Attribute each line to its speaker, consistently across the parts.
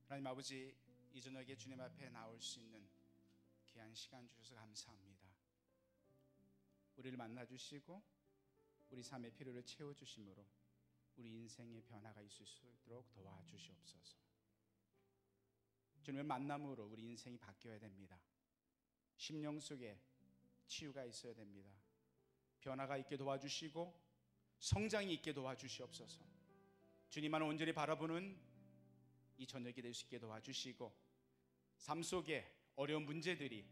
Speaker 1: 하나님 아버지, 이 저녁에 주님 앞에 나올 수 있는 귀한 시간 주셔서 감사합니다. 우리를 만나주시고 우리 삶의 필요를 채워주심으로 우리 인생의 변화가 있을 수 있도록 도와주시옵소서. 주님의 만남으로 우리 인생이 바뀌어야 됩니다. 심령 속에 치유가 있어야 됩니다. 변화가 있게 도와주시고 성장이 있게 도와주시옵소서. 주님만 온전히 바라보는 이 저녁이 될 수 있게 도와주시고 삶 속에 어려운 문제들이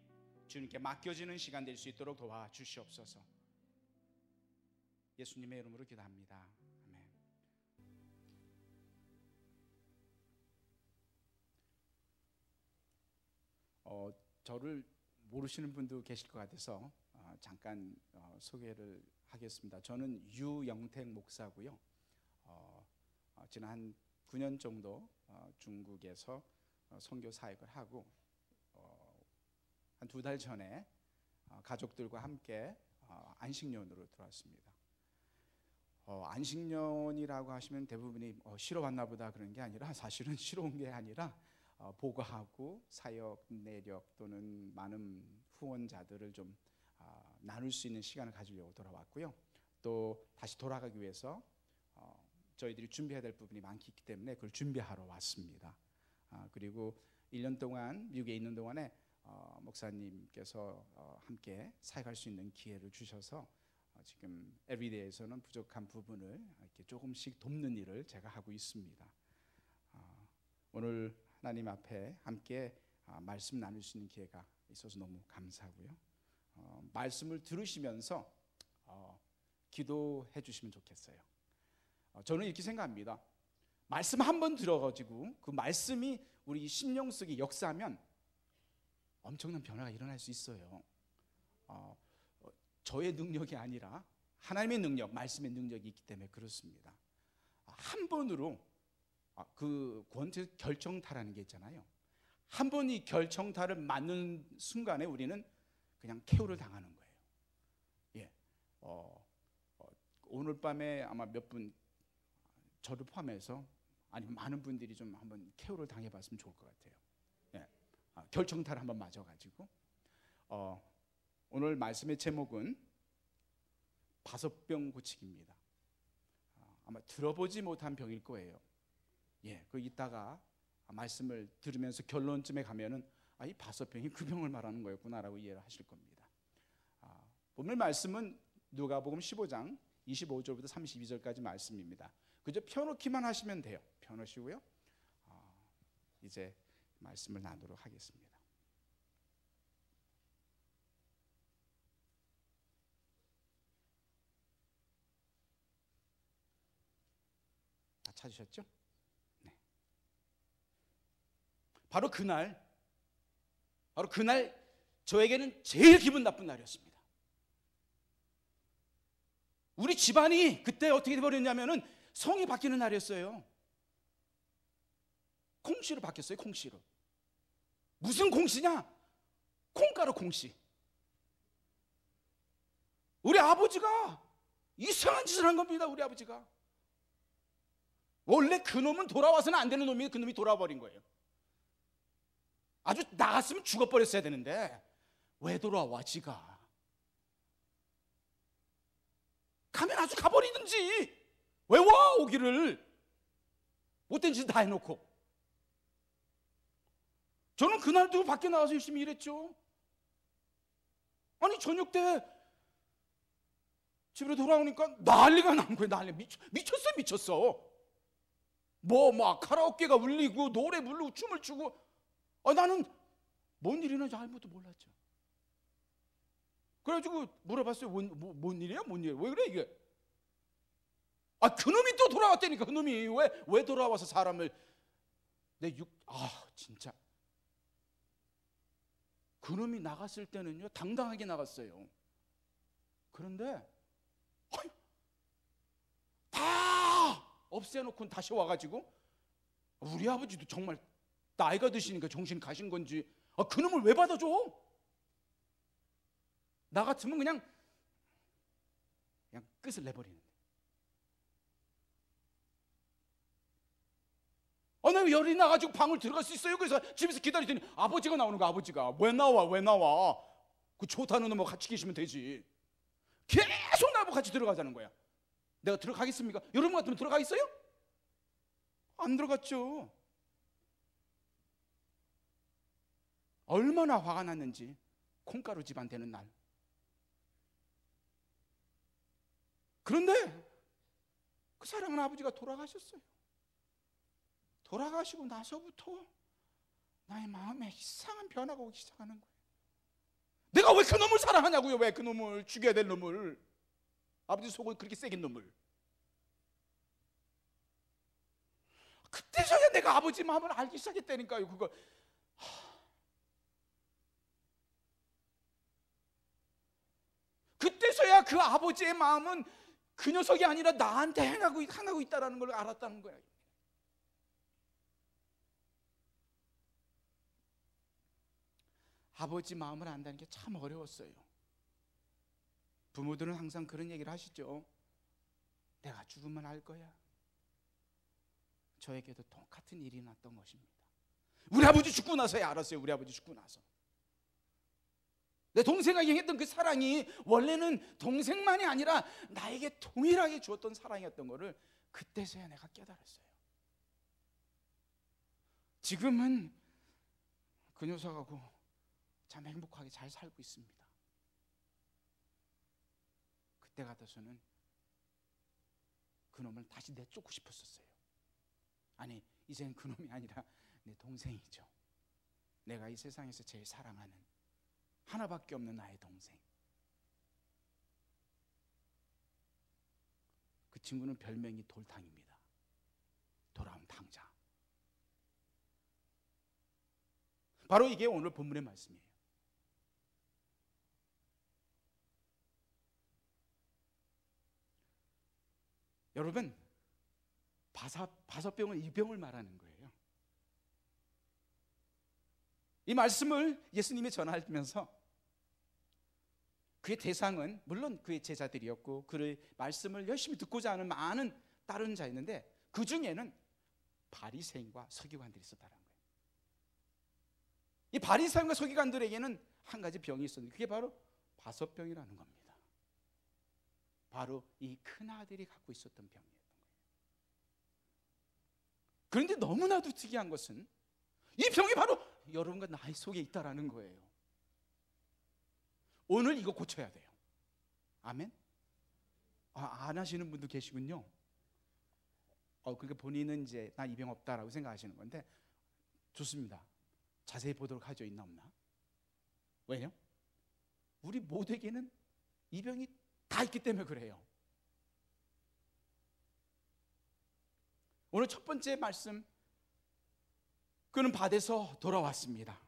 Speaker 1: 주님께 맡겨지는 시간 될 수 있도록 도와주시옵소서. 예수님의 이름으로 기도합니다. 아멘. 저를 모르시는 분도 계실 것 같아서 잠깐 소개를 하겠습니다. 저는 유영택 목사고요. 지난 한 9년 정도 중국에서 선교 사역을 하고 한 2달 전에 가족들과 함께 안식년으로 들어왔습니다. 안식년이라고 하시면 대부분이 쉬러 왔나 보다 그런 게 아니라 사실은 쉬러 온 게 아니라 보고하고 사역 내력 또는 많은 후원자들을 좀 나눌 수 있는 시간을 가지려고 돌아왔고요. 또 다시 돌아가기 위해서 저희들이 준비해야 될 부분이 많기 때문에 그걸 준비하러 왔습니다. 그리고 1년 동안 미국에 있는 동안에 목사님께서 함께 사역할 수 있는 기회를 주셔서 지금 에브리데이에서는 부족한 부분을 이렇게 조금씩 돕는 일을 제가 하고 있습니다. 오늘 하나님 앞에 함께 말씀 나눌 수 있는 기회가 있어서 너무 감사하고요. 말씀을 들으시면서 기도해 주시면 좋겠어요. 저는 이렇게 생각합니다. 말씀 한 번 들어가지고 그 말씀이 우리 심령 속에 역사하면 엄청난 변화가 일어날 수 있어요. 저의 능력이 아니라 하나님의 능력, 말씀의 능력이 있기 때문에 그렇습니다. 한 번으로 그 권태 결정타라는 게 있잖아요. 한 번 이 결정타를 맞는 순간에 우리는 그냥 KO를 당하는 거예요. 예. 오늘 밤에 아마 몇 분 저를 포함해서 아니면 많은 분들이 좀 한번 KO를 당해봤으면 좋을 것 같아요. 예. 결정타를 한번 맞아가지고 오늘 말씀의 제목은 바소병 고치기입니다. 아마 들어보지 못한 병일 거예요. 예, 그 이따가 말씀을 들으면서 결론쯤에 가면은 이 바소병이 그 병을 말하는 거였구나라고 이해를 하실 겁니다. 오늘 말씀은 누가복음 15장 25절부터 32절까지 말씀입니다. 그저 펴놓기만 하시면 돼요. 펴놓으시고요. 이제 말씀을 나누도록 하겠습니다. 다 찾으셨죠? 네. 바로 그날 저에게는 제일 기분 나쁜 날이었습니다. 우리 집안이 그때 어떻게 돼버렸냐면은 성이 바뀌는 날이었어요. 콩씨로 바뀌었어요. 콩씨로. 무슨 콩씨냐? 콩가루 콩씨. 우리 아버지가 이상한 짓을 한 겁니다. 우리 아버지가. 원래 그 놈은 돌아와서는 안 되는 놈이 그 놈이 돌아버린 거예요. 아주 나갔으면 죽어버렸어야 되는데 왜 돌아와 지가? 가면 아주 가버리든지 왜 와 오기를. 못된 짓 다 해놓고. 저는 그날도 밖에 나가서 열심히 일했죠. 아니 저녁 때 집으로 돌아오니까 난리가 난 거예요. 난리. 미쳤어. 막 카라오케가 울리고 노래 부르고 춤을 추고. 나는 뭔 일이나 아무것도 몰랐죠. 그래가지고 물어봤어요. 뭔 일이야? 뭔 일이야? 왜 그래 이게? 그놈이 또 돌아왔다니까. 그놈이 왜 돌아와서 사람을 진짜 그놈이 나갔을 때는요 당당하게 나갔어요. 그런데 다 없애놓고 다시 와가지고 우리 아버지도 정말 나이가 드시니까 정신 가신 건지 그놈을 왜 받아줘? 나 같으면 그냥 끝을 내버리는데. 나 열이 나가지고 방을 들어갈 수 있어요. 그래서 집에서 기다리더니 아버지가 나오는 거야. 아버지가 왜 나와? 그 좋다는 놈하고 같이 계시면 되지. 계속 나하고 같이 들어가자는 거야. 내가 들어가겠습니까? 여러분 같으면 들어가겠어요? 안 들어갔죠. 얼마나 화가 났는지. 콩가루 집안 되는 날. 그런데 그 사랑하는 아버지가 돌아가셨어요. 돌아가시고 나서부터 나의 마음에 이상한 변화가 오기 시작하는 거예요. 내가 왜 그 놈을 사랑하냐고요. 왜 그 놈을, 죽여야 될 놈을, 아버지 속을 그렇게 새긴 놈을. 그때서야 내가 아버지 마음을 알기 시작했다니까요. 그거 그때서야 그 아버지의 마음은 그 녀석이 아니라 나한테 행하고 있다는 걸 알았다는 거예요. 아버지 마음을 안다는 게 참 어려웠어요. 부모들은 항상 그런 얘기를 하시죠. 내가 죽으면 알 거야. 저에게도 똑같은 일이 났던 것입니다. 우리 아버지 죽고 나서야 알았어요. 우리 아버지 죽고 나서. 내 동생에게 했던 그 사랑이 원래는 동생만이 아니라 나에게 동일하게 주었던 사랑이었던 것을 그때서야 내가 깨달았어요. 지금은 그 녀석하고 참 행복하게 잘 살고 있습니다. 그때 같아서는 그 놈을 다시 내쫓고 싶었었어요. 아니, 이제는 그 놈이 아니라 내 동생이죠. 내가 이 세상에서 제일 사랑하는 하나밖에 없는 나의 동생. 그 친구는 별명이 돌탕입니다. 돌아온 탕자. 바로 이게 오늘 본문의 말씀이에요. 여러분, 바서병은 이 병을 말하는 거예요. 이 말씀을 예수님이 전하면서 그의 대상은 물론 그의 제자들이었고 그의 말씀을 열심히 듣고자 하는 많은 따르는 자였는데 그 중에는 바리새인과 서기관들이 있었다는 거예요. 이 바리새인과 서기관들에게는 한 가지 병이 있었는데 그게 바로 바서병이라는 겁니다. 바로 이 큰아들이 갖고 있었던 병이었던 거예요. 그런데 너무나도 특이한 것은 이 병이 바로 여러분과 나의 속에 있다라는 거예요. 오늘 이거 고쳐야 돼요. 아멘? 안 하시는 분도 계시군요. 그러니까 본인은 이제 나 이 병 없다라고 생각하시는 건데 좋습니다. 자세히 보도록 하죠. 있나 없나? 왜요? 우리 모두에게는 이 병이 다 있기 때문에 그래요. 오늘 첫 번째 말씀, 그는 밭에서 돌아왔습니다.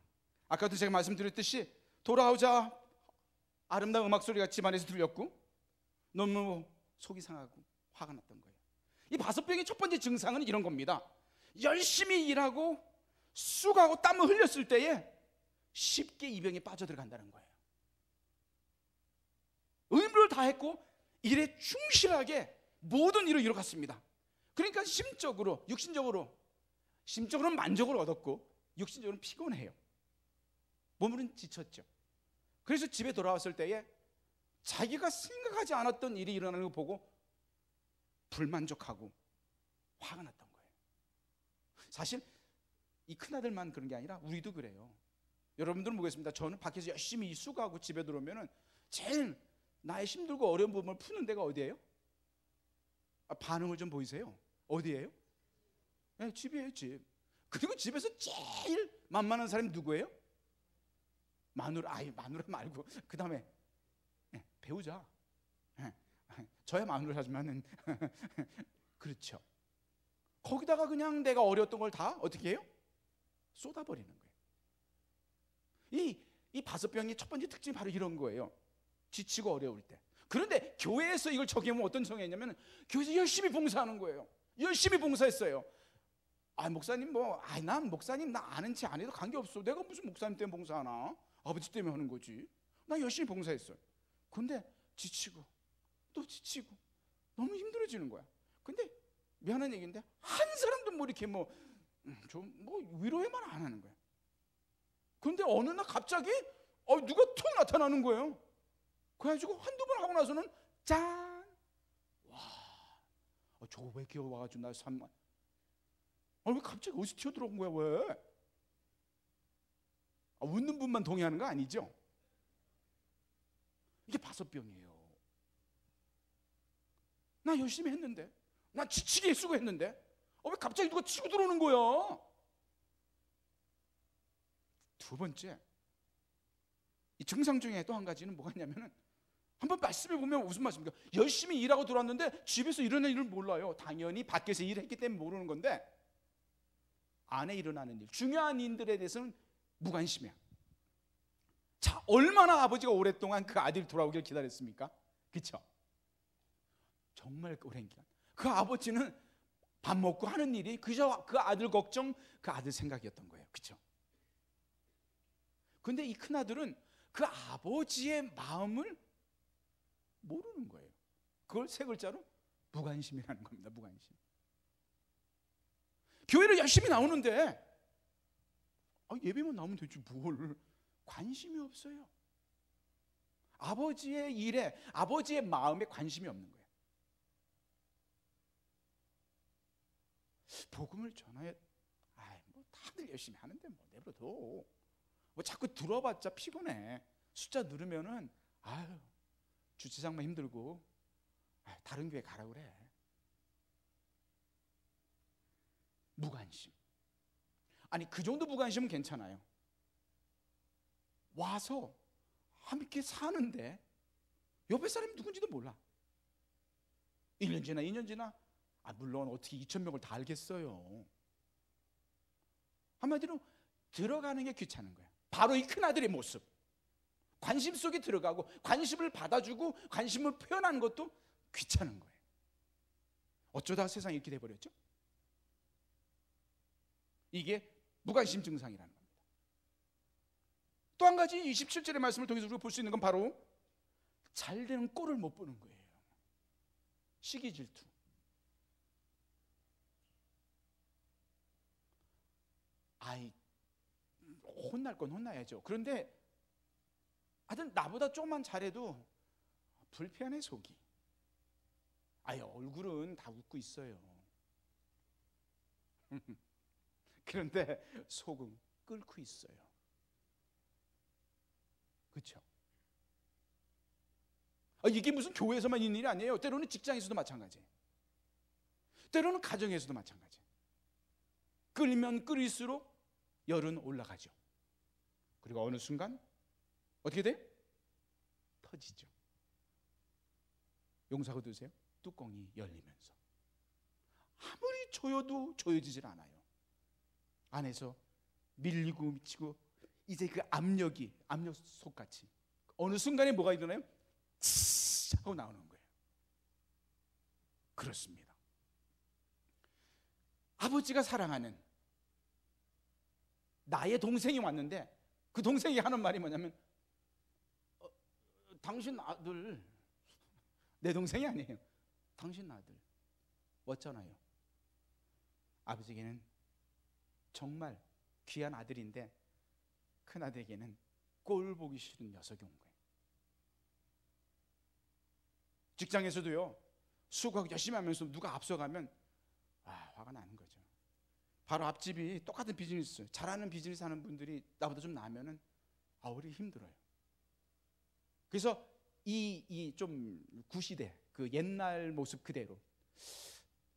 Speaker 1: 아까도 제가 말씀드렸듯이 돌아오자 아름다운 음악 소리가 집안에서 들렸고 너무 속이 상하고 화가 났던 거예요. 이 바서병의 첫 번째 증상은 이런 겁니다. 열심히 일하고 쑥하고 땀을 흘렸을 때에 쉽게 이 병에 빠져들어간다는 거예요. 의무를 다했고 일에 충실하게 모든 일을 이뤄갔습니다. 그러니까 심적으로는 만족을 얻었고 육신적으로는 피곤해요. 몸은 지쳤죠. 그래서 집에 돌아왔을 때에 자기가 생각하지 않았던 일이 일어나는 걸 보고 불만족하고 화가 났던 거예요. 사실 이 큰아들만 그런 게 아니라 우리도 그래요. 여러분들은 모르겠습니다. 저는 밖에서 열심히 수고하고 집에 들어오면 제일 나의 힘들고 어려운 부분을 푸는 데가 어디예요? 반응을 좀 보이세요. 어디예요? 네, 집이에요. 집. 그리고 집에서 제일 만만한 사람이 누구예요? 마누라. 마누라 말고 그 다음에 배우자. 저야 마누라지만은 그렇죠. 거기다가 그냥 내가 어려웠던 걸 다 어떻게 해요? 쏟아버리는 거예요. 이 바서병의 첫 번째 특징이 바로 이런 거예요. 지치고 어려울 때. 그런데 교회에서 이걸 적용하면 어떤 성향이냐면 교회에서 열심히 봉사하는 거예요. 열심히 봉사했어요. 목사님 난 목사님 나 아는 체 안 해도 관계없어. 내가 무슨 목사님 때문에 봉사하나? 아버지 때문에 하는 거지. 나 열심히 봉사했어요. 근데 지치고 또 지치고 너무 힘들어지는 거야. 근데 미안한 얘기인데 한 사람도 뭐 이렇게 좀 뭐 위로에만 안 하는 거예요. 그런데 어느 날 갑자기 누가 툭 나타나는 거예요. 그래가지고 한두 번 하고 나서는 짠! 와, 저거 왜 기어와가지고 나 삼만? 왜 갑자기 어디서 튀어들어온 거야 왜? 웃는 분만 동의하는 거 아니죠? 이게 바소병이에요. 나 열심히 했는데, 나 지치게 수고했는데, 왜 갑자기 누가 치고 들어오는 거야? 두 번째, 이 증상 중에 또 한 가지는 뭐가 있냐면은, 한번 말씀해 보면 무슨 말씀입니까? 열심히 일하고 들어왔는데 집에서 일어나는 일을 몰라요. 당연히 밖에서 일했기 때문에 모르는 건데, 안에 일어나는 일, 중요한 일들에 대해서는 무관심이야. 자, 얼마나 아버지가 오랫동안 그 아들 돌아오길 기다렸습니까? 그렇죠? 정말 오랜 기간. 그 아버지는 밥 먹고 하는 일이 그저 그 아들 걱정, 그 아들 생각이었던 거예요. 그렇죠? 근데 이 큰아들은 그 아버지의 마음을 모르는 거예요. 그걸 세 글자로 무관심이라는 겁니다. 무관심. 교회를 열심히 나오는데 예배만 나오면 되지 뭘, 관심이 없어요. 아버지의 일에, 아버지의 마음에 관심이 없는 거예요. 복음을 전해, 뭐 다들 열심히 하는데 뭐 내버려둬. 뭐 자꾸 들어봤자 피곤해. 숫자 누르면은 주차장만 힘들고 다른 교회 가라 그래. 무관심. 아니 그 정도 무관심은 괜찮아요. 와서 함께 사는데 옆에 사람이 누군지도 몰라. 1년 지나 2년 지나 물론 어떻게 2,000명을 다 알겠어요. 한마디로 들어가는 게 귀찮은 거야. 바로 이 큰아들의 모습, 관심 속에 들어가고 관심을 받아주고 관심을 표현하는 것도 귀찮은 거예요. 어쩌다 세상이 이렇게 돼버렸죠? 이게 무관심 증상이라는 겁니다. 또 한 가지 27절의 말씀을 통해서 우리가 볼 수 있는 건 바로 잘 되는 꼴을 못 보는 거예요. 시기 질투. 혼날 건 혼나야죠. 그런데 하여튼 나보다 조금만 잘해도 불편해 속이. 얼굴은 다 웃고 있어요. 그런데 속은 끓고 있어요. 그렇죠? 이게 무슨 교회에서만 있는 일이 아니에요. 때로는 직장에서도 마찬가지, 때로는 가정에서도 마찬가지. 끓이면 끓일수록 열은 올라가죠. 그리고 어느 순간 어떻게 돼? 터지죠. 용사고 드세요? 뚜껑이 열리면서 아무리 조여도 조여지질 않아요. 안에서 밀리고 미치고 이제 그 압력이 압력솥같이 어느 순간에 뭐가 일어나요? 치 하고 나오는 거예요. 그렇습니다. 아버지가 사랑하는 나의 동생이 왔는데 그 동생이 하는 말이 뭐냐면 당신 아들, 내 동생이 아니에요. 당신 아들 왔잖아요. 아버지에게는 정말 귀한 아들인데 큰아들에게는 꼴 보기 싫은 녀석이 온 거예요. 직장에서도요, 수고하고 열심히 하면서 누가 앞서가면 화가 나는 거죠. 바로 앞집이 똑같은 비즈니스, 잘하는 비즈니스 하는 분들이 나보다 좀 나으면은 우리 힘들어요. 그래서 이 좀 구시대, 그 옛날 모습 그대로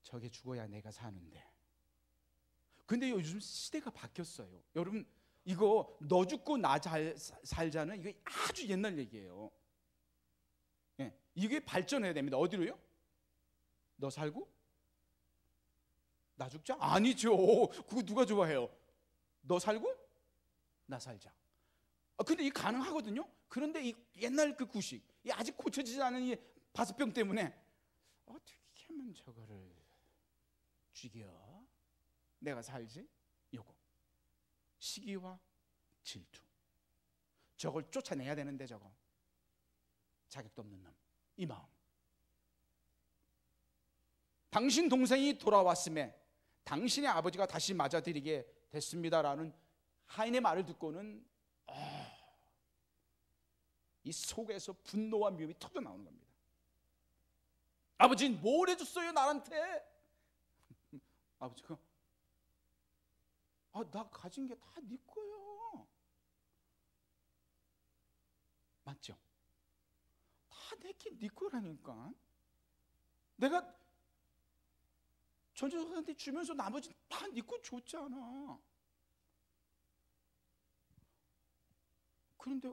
Speaker 1: 저게 죽어야 내가 사는데. 근데 요즘 시대가 바뀌었어요. 여러분, 이거 너 죽고 나 잘 살자는 이거 아주 옛날 얘기예요. 이게 발전해야 됩니다. 어디로요? 너 살고 나 죽자? 아니죠. 그거 누가 좋아해요? 너 살고 나 살자. 근데 이게 가능하거든요. 그런데 이 옛날 그 구식, 이 아직 고쳐지지 않은 이 바스병 때문에 어떻게 하면 저거를 죽여 내가 살지? 요거 시기와 질투. 저걸 쫓아내야 되는데 저거 자격도 없는 놈. 이 마음. 당신 동생이 돌아왔음에 당신의 아버지가 다시 맞아들이게 됐습니다라는 하인의 말을 듣고는 이 속에서 분노와 미움이 터져 나오는 겁니다. 아버지는 뭘 해줬어요 나한테? 아버지가 나 가진 게 다 네 거예요. 맞죠? 다 내게 네 거라니까. 내가 전재산한테 주면서 나머지 다 네 거 줬잖아. 그런데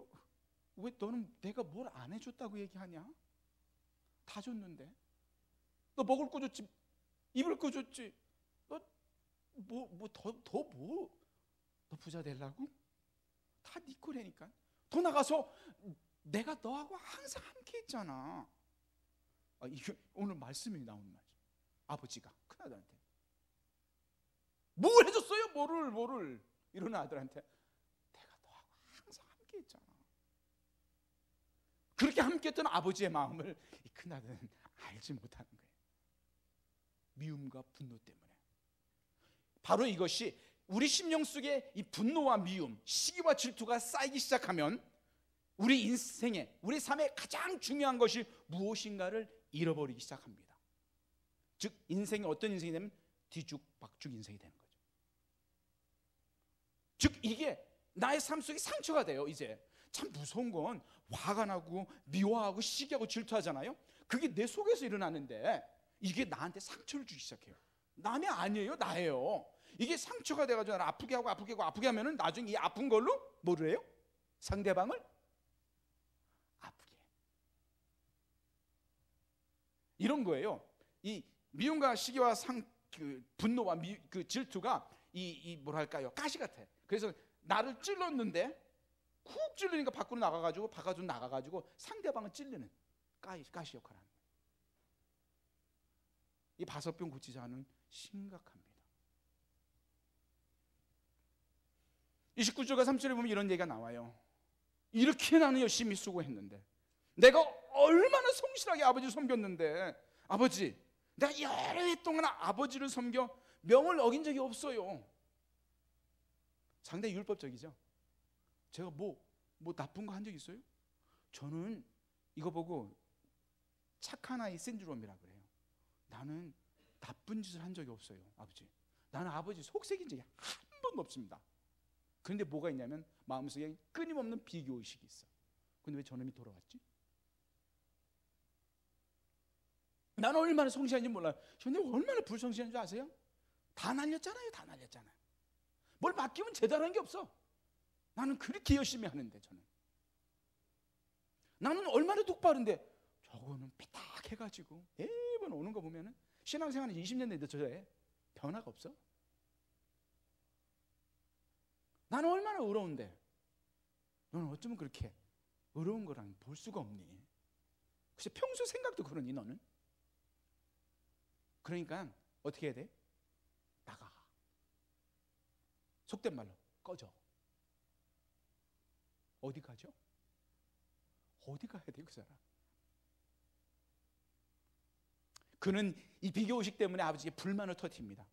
Speaker 1: 왜 너는 내가 뭘 안 해줬다고 얘기하냐? 다 줬는데. 너 먹을 거 줬지, 입을 거 줬지. 너 너 부자 되려고? 다 네 거라니까. 더 나가서 내가 너하고 항상 함께 있잖아. 이게 오늘 말씀이 나오는 말이죠. 아버지가 큰아들한테 뭘 해줬어요? 뭐를 이러는 아들한테 내가 너하고 항상 함께 있잖아. 그렇게 함께 했던 아버지의 마음을 이 큰아들은 알지 못하는 거예요. 미움과 분노 때문에. 바로 이것이 우리 심령 속에 이 분노와 미움, 시기와 질투가 쌓이기 시작하면 우리 인생에, 우리 삶에 가장 중요한 것이 무엇인가를 잃어버리기 시작합니다. 즉 인생이 어떤 인생이 되면 뒤죽박죽 인생이 되는 거죠. 즉 이게 나의 삶 속에 상처가 돼요. 이제 참 무서운 건 화가 나고 미워하고 시기하고 질투하잖아요. 그게 내 속에서 일어나는데 이게 나한테 상처를 주기 시작해요. 남이 아니에요, 나예요. 이게 상처가 돼가지고 나를 아프게 하고 하면은 나중에 이 아픈 걸로 뭐를 해요? 상대방을 아프게 해. 이런 거예요. 이 미움과 시기와 분노와 질투가 이 뭐랄까요, 가시 같아. 그래서 나를 찔렀는데 쿡 찔르니까 밖으로 나가가지고 상대방을 찔르는 가시 역할을 하는 거예요. 이 바섯병 고치자 하는 심각합니다. 29절과 30절에 보면 이런 얘기가 나와요. 이렇게 나는 열심히 수고했는데, 내가 얼마나 성실하게 아버지를 섬겼는데, 아버지, 내가 여러 해 동안 아버지를 섬겨 명을 어긴 적이 없어요. 상당히 율법적이죠. 제가 뭐 나쁜 거 한 적 있어요? 저는 이거 보고 착한 아이 신드롬이라 그래요. 나는 나쁜 짓을 한 적이 없어요, 아버지. 나는 아버지 속색인 적이 한 번도 없습니다. 그런데 뭐가 있냐면 마음속에 끊임없는 비교의식이 있어. 근데 왜 저놈이 돌아왔지? 나는 얼마나 성실한지 몰라요. 저는 얼마나 불성실한 줄 아세요? 다 날렸잖아요. 뭘 맡기면 제대로 한 게 없어. 나는 그렇게 열심히 하는데 저는. 나는 얼마나 똑바른데 저거는 삐딱해가지고 매번 오는 거 보면은 신앙생활은 20년 됐는데 저래 변화가 없어. 나는 얼마나 어려운데 너는 어쩌면 그렇게 어려운 거랑 볼 수가 없니? 글쎄 평소 생각도 그러니 너는? 그러니까 어떻게 해야 돼? 나가. 속된 말로 꺼져. 어디 가죠? 어디 가야 돼요, 그 사람? 그는 이 비교의식 때문에 아버지에게 불만을 터뜨립니다.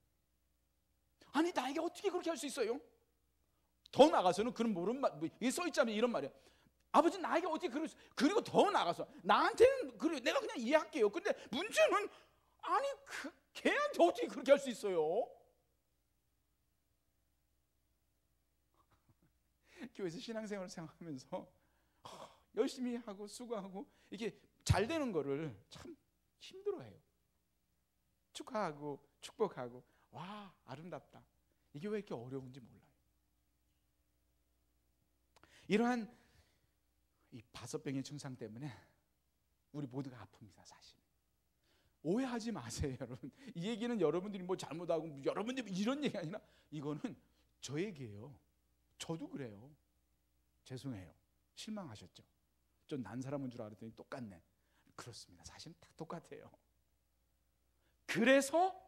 Speaker 1: 아니 나에게 어떻게 그렇게 할 수 있어요? 더 나가서는 그런 모르는 말, 이게 써있자면 이런 말이야. 아버지 나에게 어떻게 그럴 수? 그리고 더 나가서 나한테는 그래 내가 그냥 이해할게요. 근데 문제는 아니 걔한테 어떻게 그렇게 할 수 있어요? 교회에서 신앙생활을 생각하면서 열심히 하고 수고하고 이게 잘 되는 거를 참 힘들어해요. 축하하고 축복하고 와 아름답다. 이게 왜 이렇게 어려운지 몰라요. 이러한 이 바섯병의 증상 때문에 우리 모두가 아픕니다. 사실 오해하지 마세요, 여러분. 이 얘기는 여러분들이 뭐 잘못하고 여러분들이 이런 얘기 아니라 이거는 저 얘기예요. 저도 그래요. 죄송해요. 실망하셨죠? 좀 난 사람인 줄 알았더니 똑같네. 그렇습니다. 사실은 다 똑같아요. 그래서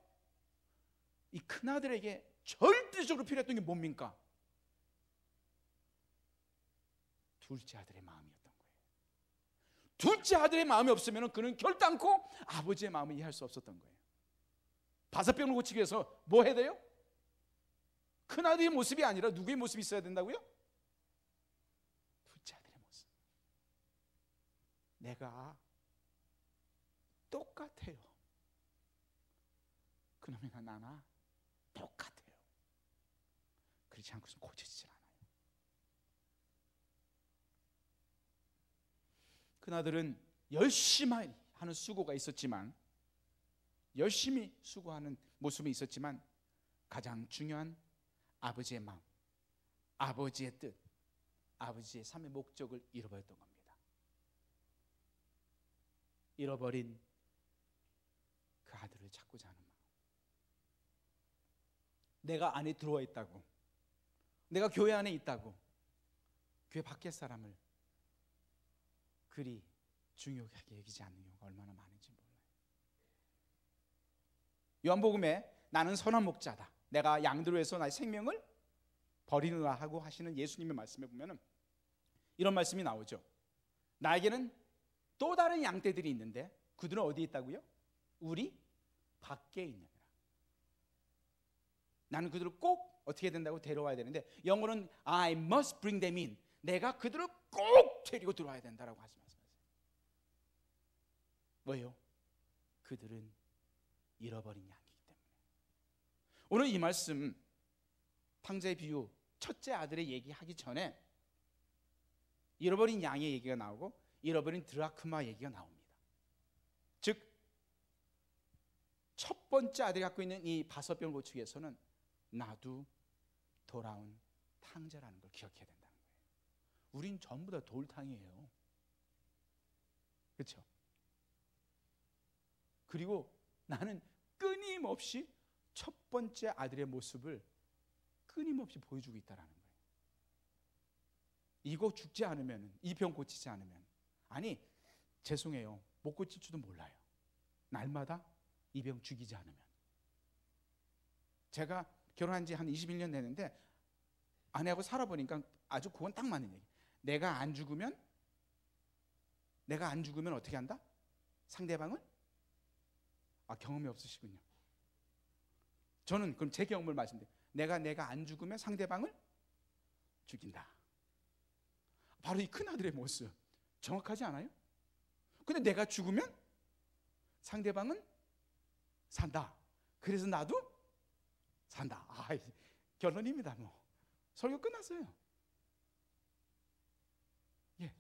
Speaker 1: 이 큰아들에게 절대적으로 필요했던 게 뭡니까? 둘째 아들의 마음이었던 거예요. 둘째 아들의 마음이 없으면 그는 결단코 아버지의 마음을 이해할 수 없었던 거예요. 바사병을 고치기 위해서 뭐 해야 돼요? 큰아들의 모습이 아니라 누구의 모습이 있어야 된다고요? 둘째 아들의 모습. 내가 똑같아요. 그놈이나 나나 똑같아요. 그렇지 않고서 고쳐지질 않아요. 그나들은 열심히 하는 수고가 있었지만, 열심히 수고하는 모습이 있었지만, 가장 중요한 아버지의 마음, 아버지의 뜻, 아버지의 삶의 목적을 잃어버렸던 겁니다. 잃어버린 그 아들을 찾고자 하는 마음. 내가 안에 들어와 있다고, 내가 교회 안에 있다고 교회 밖의 사람을 그리 중요하게 여기지 않는 경우가 얼마나 많은지 몰라요. 요한복음에 나는 선한 목자다, 내가 양들을 위해서 나의 생명을 버리노라 하고 하시는 예수님의 말씀에 보면 이런 말씀이 나오죠. 나에게는 또 다른 양떼들이 있는데 그들은 어디에 있다고요? 우리 밖에 있느니라. 나는 그들을 꼭 어떻게 된다고 데려와야 되는데, 영어로는 I must bring them in, 내가 그들을 꼭 데리고 들어와야 된다라고 말씀하세요. 왜요? 그들은 잃어버린 양이기 때문에. 오늘 이 말씀, 탕자의 비유, 첫째 아들의 얘기하기 전에 잃어버린 양의 얘기가 나오고 잃어버린 드라크마 얘기가 나옵니다. 즉, 첫 번째 아들이 갖고 있는 이 바섯병을 고치기 위해서는 나도 돌아온 탕자라는 걸 기억해야 된다는 거예요. 우린 전부 다 돌탕이에요. 그렇죠? 그리고 나는 끊임없이 첫 번째 아들의 모습을 끊임없이 보여주고 있다는 거예요. 이거 죽지 않으면, 이 병 고치지 않으면, 아니 죄송해요, 못 고칠 줄도 몰라요. 날마다 이 병 죽이지 않으면. 제가 결혼한 지 한 21년 됐는데 아내하고 살아보니까 아주 그건 딱 맞는 얘기. 내가 안 죽으면 어떻게 한다? 상대방을? 경험이 없으시군요. 저는 그럼 제 경험을 말씀드려요. 내가 안 죽으면 상대방을 죽인다. 바로 이 큰아들의 모습, 정확하지 않아요? 근데 내가 죽으면 상대방은 산다. 그래서 나도 산다. 결론입니다. 뭐 설교 끝났어요. 예.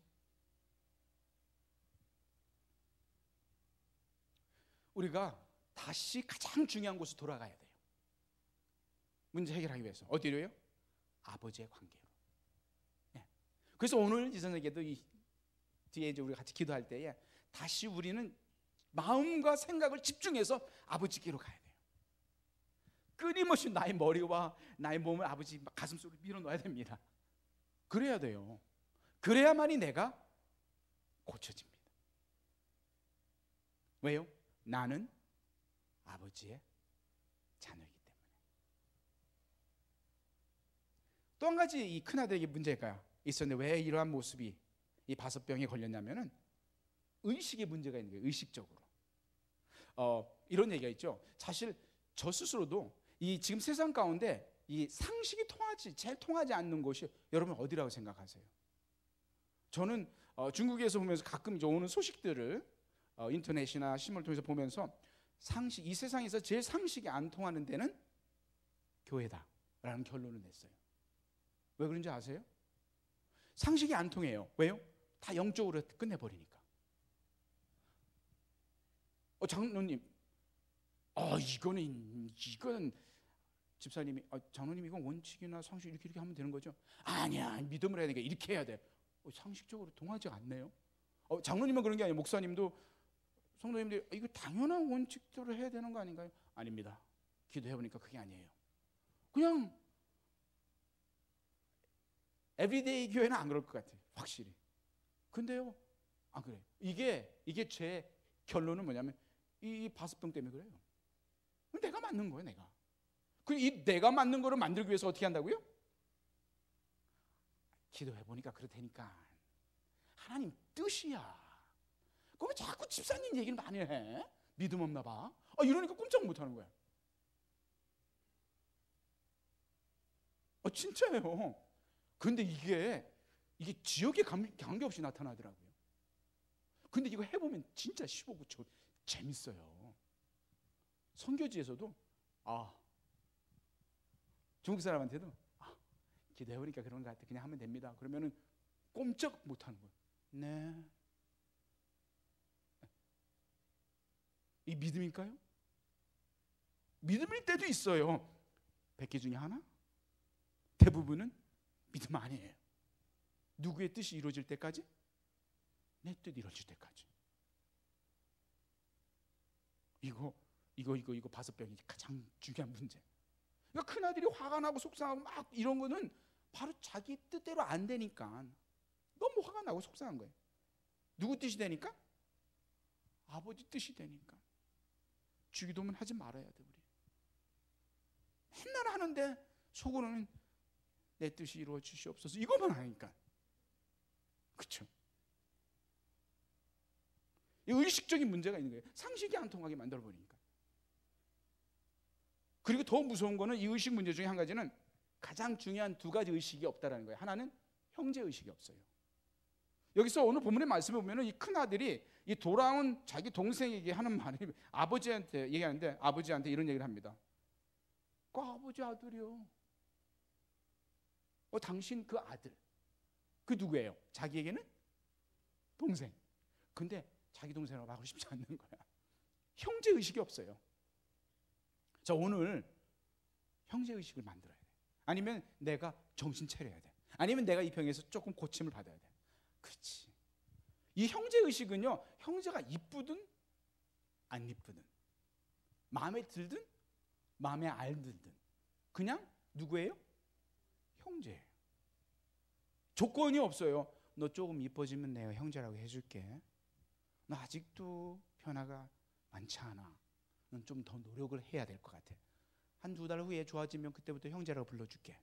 Speaker 1: 우리가 다시 가장 중요한 곳으로 돌아가야 돼요. 문제 해결하기 위해서. 어디로요? 아버지의 관계로. 예. 그래서 오늘 이선에게도 뒤에 이제 우리가 같이 기도할 때에 다시 우리는 마음과 생각을 집중해서 아버지께로 가야 돼요. 끊임없이 나의 머리와 나의 몸을 아버지 가슴 속에 밀어넣어야 됩니다. 그래야 돼요. 그래야만이 내가 고쳐집니다. 왜요? 나는 아버지의 자녀이기 때문에. 또 한 가지 이 큰아들에게 문제가 있었는데 왜 이러한 모습이 이 바섯병에 걸렸냐면은 의식의 문제가 있는 거예요. 의식적으로. 이런 얘기가 있죠. 사실 저 스스로도 이 지금 세상 가운데 이 상식이 제일 통하지 않는 곳이 여러분 어디라고 생각하세요? 저는 중국에서 보면서 가끔 이제 오는 소식들을 인터넷이나 신문을 통해서 보면서 이 세상에서 제일 상식이 안 통하는 데는 교회다라는 결론을 냈어요. 왜 그런지 아세요? 상식이 안 통해요. 왜요? 다 영적으로 끝내버리니까. 장로님, 이거는 집사님이 장로님 이건 원칙이나 상식 이렇게 하면 되는 거죠? 아니야, 믿음을 해야 되니까 이렇게 해야 돼. 상식적으로 통하지 않네요. 장로님은 그런 게 아니에요. 목사님도 성도님들 이거 당연한 원칙대로 해야 되는 거 아닌가요? 아닙니다. 기도해보니까 그게 아니에요. 그냥 에브리데이 교회는 안 그럴 것 같아요. 확실히. 근데요, 안 그래요. 이게 제 결론은 뭐냐면 이 바섯병 때문에 그래요. 내가 맞는 거예요, 내가. 이 내가 맞는 거를 만들기 위해서 어떻게 한다고요? 기도해보니까 그렇다니까. 하나님 뜻이야. 그러면 자꾸 집사님 얘기를 많이 해. 믿음 없나 봐. 이러니까 꼼짝 못하는 거야. 진짜예요. 그런데 이게 지역에 관계없이 나타나더라고요. 근데 이거 해보면 진짜 15구 재밌어요. 선교지에서도 중국 사람한테도 기도해보니까 그런 것 같아, 그냥 하면 됩니다. 그러면은 꼼짝 못하는 거예요. 네. 이 믿음일까요? 믿음일 때도 있어요. 100개 중에 하나? 대부분은 믿음 아니에요. 누구의 뜻이 이루어질 때까지? 내 뜻 이루어질 때까지. 이거 바섯병이 가장 중요한 문제. 그러니까 큰아들이 화가 나고 속상하고 막 이런 거는 바로 자기 뜻대로 안 되니까 너무 화가 나고 속상한 거예요. 누구 뜻이 되니까? 아버지 뜻이 되니까. 주기도문 하지 말아야 돼, 우리. 맨날 하는데 속으로는 내 뜻이 이루어지시옵소서 이것만 하니까. 그렇죠? 의식적인 문제가 있는 거예요. 상식이 안 통하게 만들어 버리니까. 그리고 더 무서운 거는 이 의식 문제 중에 한 가지는 가장 중요한 두 가지 의식이 없다라는 거예요. 하나는 형제 의식이 없어요. 여기서 오늘 본문의 말씀에 보면은 이 큰 아들이 이 돌아온 자기 동생에게 하는 말이 아버지한테 얘기하는데 아버지한테 이런 얘기를 합니다. 그 아버지 아들이요. 당신 그 아들. 그 누구예요? 자기에게는 동생. 근데 자기 동생이라고 하고 싶지 않는 거야. 형제 의식이 없어요. 자, 오늘 형제 의식을 만들어야 돼. 아니면 내가 정신 차려야 돼. 아니면 내가 이 병에서 조금 고침을 받아야 돼. 그렇지. 이 형제 의식은요, 형제가 이쁘든 안 이쁘든, 마음에 들든 마음에 안 들든 그냥 누구예요? 형제예요. 조건이 없어요. 너 조금 이뻐지면 내가 형제라고 해줄게. 너 아직도 변화가 많지 않아. 넌 좀 더 노력을 해야 될 것 같아. 한 두 달 후에 좋아지면 그때부터 형제라고 불러줄게.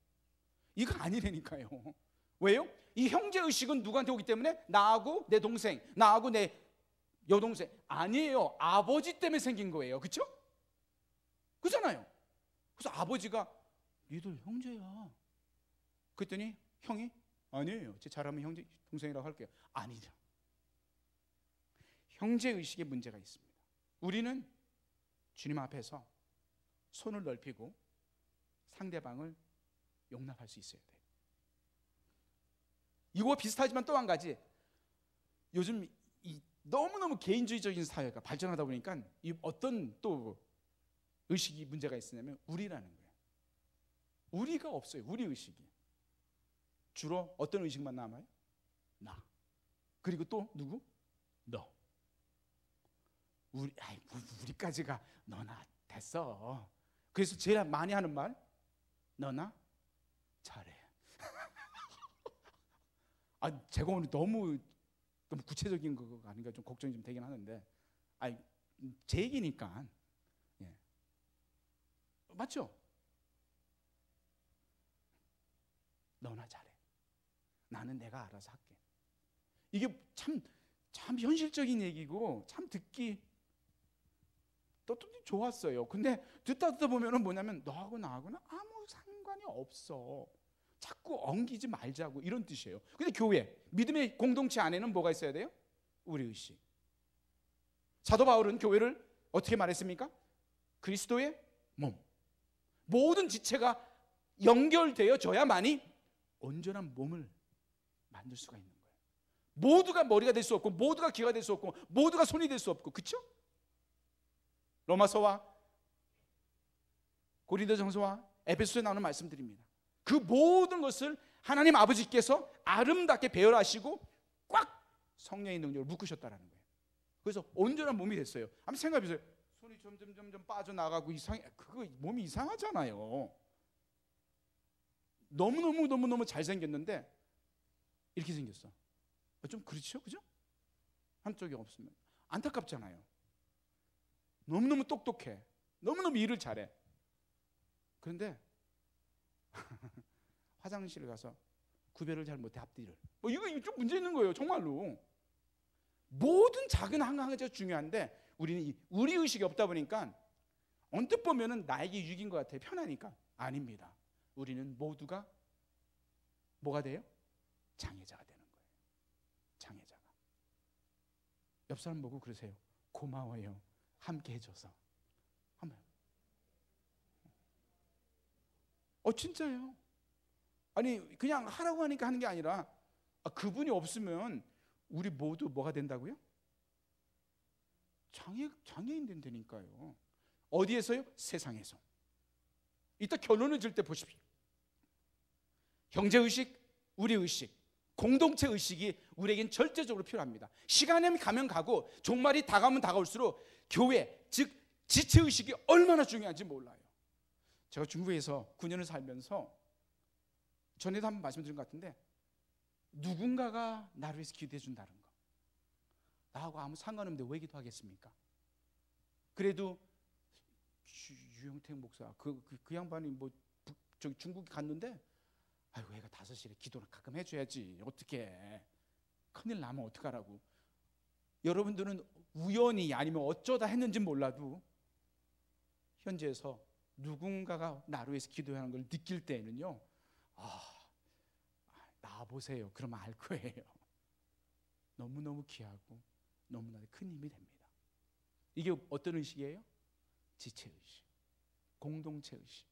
Speaker 1: 이거 아니라니까요. 왜요? 이 형제의식은 누구한테 오기 때문에 나하고 내 동생, 나하고 내 여동생 아니에요. 아버지 때문에 생긴 거예요. 그렇죠? 그렇잖아요. 그래서 아버지가 니들 형제야. 그랬더니 형이 아니에요. 제 잘하면 형제, 동생이라고 할게요. 아니죠. 형제의식에 문제가 있습니다. 우리는 주님 앞에서 손을 넓히고 상대방을 용납할 수 있어야 돼요. 이거와 비슷하지만 또 한 가지, 요즘 이 너무너무 개인주의적인 사회가 발전하다 보니까 이 어떤 또 의식이 문제가 있으냐면 우리라는 거예요. 우리가 없어요. 우리 의식이. 주로 어떤 의식만 남아요? 나. 그리고 또 누구? 너. 우리까지가 너나 됐어. 그래서 제일 많이 하는 말, 너나 잘해. 제가 오늘 너무 구체적인 거 아닌가 좀 걱정이 좀 되긴 하는데, 제 얘기니까. 예. 맞죠? 너나 잘해. 나는 내가 알아서 할게. 이게 참 현실적인 얘기고 참 듣기 또 좋았어요. 근데 듣다 보면은 뭐냐면 너하고 나하고는 아무 상관이 없어. 자꾸 엉기지 말자고 이런 뜻이에요. 근데 교회, 믿음의 공동체 안에는 뭐가 있어야 돼요? 우리 의식. 사도 바울은 교회를 어떻게 말했습니까? 그리스도의 몸. 모든 지체가 연결되어져야만이 온전한 몸을 만들 수가 있는 거예요. 모두가 머리가 될 수 없고, 모두가 귀가 될 수 없고, 모두가 손이 될 수 없고, 그렇죠? 로마서와 고린도전서와 에베소서에 나오는 말씀들입니다. 그 모든 것을 하나님 아버지께서 아름답게 배열하시고 꽉 성령의 능력을 묶으셨다라는 거예요. 그래서 온전한 몸이 됐어요. 한번 생각해 보세요. 손이 점점 빠져나가고 그거 몸이 이상하잖아요. 너무 잘생겼는데 이렇게 생겼어. 좀 그렇죠? 그죠? 한쪽이 없으면 안타깝잖아요. 너무너무 똑똑해. 너무너무 일을 잘해. 그런데 화장실에 가서 구별을 잘 못해, 앞뒤를. 이거 좀 문제 있는 거예요, 정말로. 모든 작은 한 가지가 중요한데 우리는 우리 의식이 없다 보니까 언뜻 보면은 나에게 유익인 것 같아요. 편하니까. 아닙니다. 우리는 모두가 뭐가 돼요? 장애자가 되는 거예요. 장애자가. 옆 사람 보고 그러세요. 고마워요. 함께 해줘서. 한번. 진짜요. 아니 그냥 하라고 하니까 하는 게 아니라 그분이 없으면 우리 모두 뭐가 된다고요? 장애인 된다니까요. 어디에서요? 세상에서. 이따 결론을 질 때 보십시오. 형제의식, 우리의식, 공동체의식이 우리에겐 절대적으로 필요합니다. 시간이 가면 가고 종말이 다가오면 다가올수록 교회, 즉 지체의식이 얼마나 중요한지 몰라요. 제가 중국에서 9년을 살면서 전에도 한번 말씀드린 것 같은데, 누군가가 나를 위해서 기도해 준다는 거, 나하고 아무 상관없는데 왜 기도하겠습니까? 그래도 유영택 목사 그 양반이 뭐 저기 중국에 갔는데, 아이고 애가 5시에 기도를 가끔 해줘야지, 어떻게 큰일 나면 어떡하라고. 여러분들은 우연히 아니면 어쩌다 했는지 몰라도 현지에서 누군가가 나를 위해서 기도하는 걸 느낄 때에는요, 나와보세요. 그러면 알 거예요. 너무너무 귀하고 너무나 큰 힘이 됩니다. 이게 어떤 의식이에요? 지체의식, 공동체의식,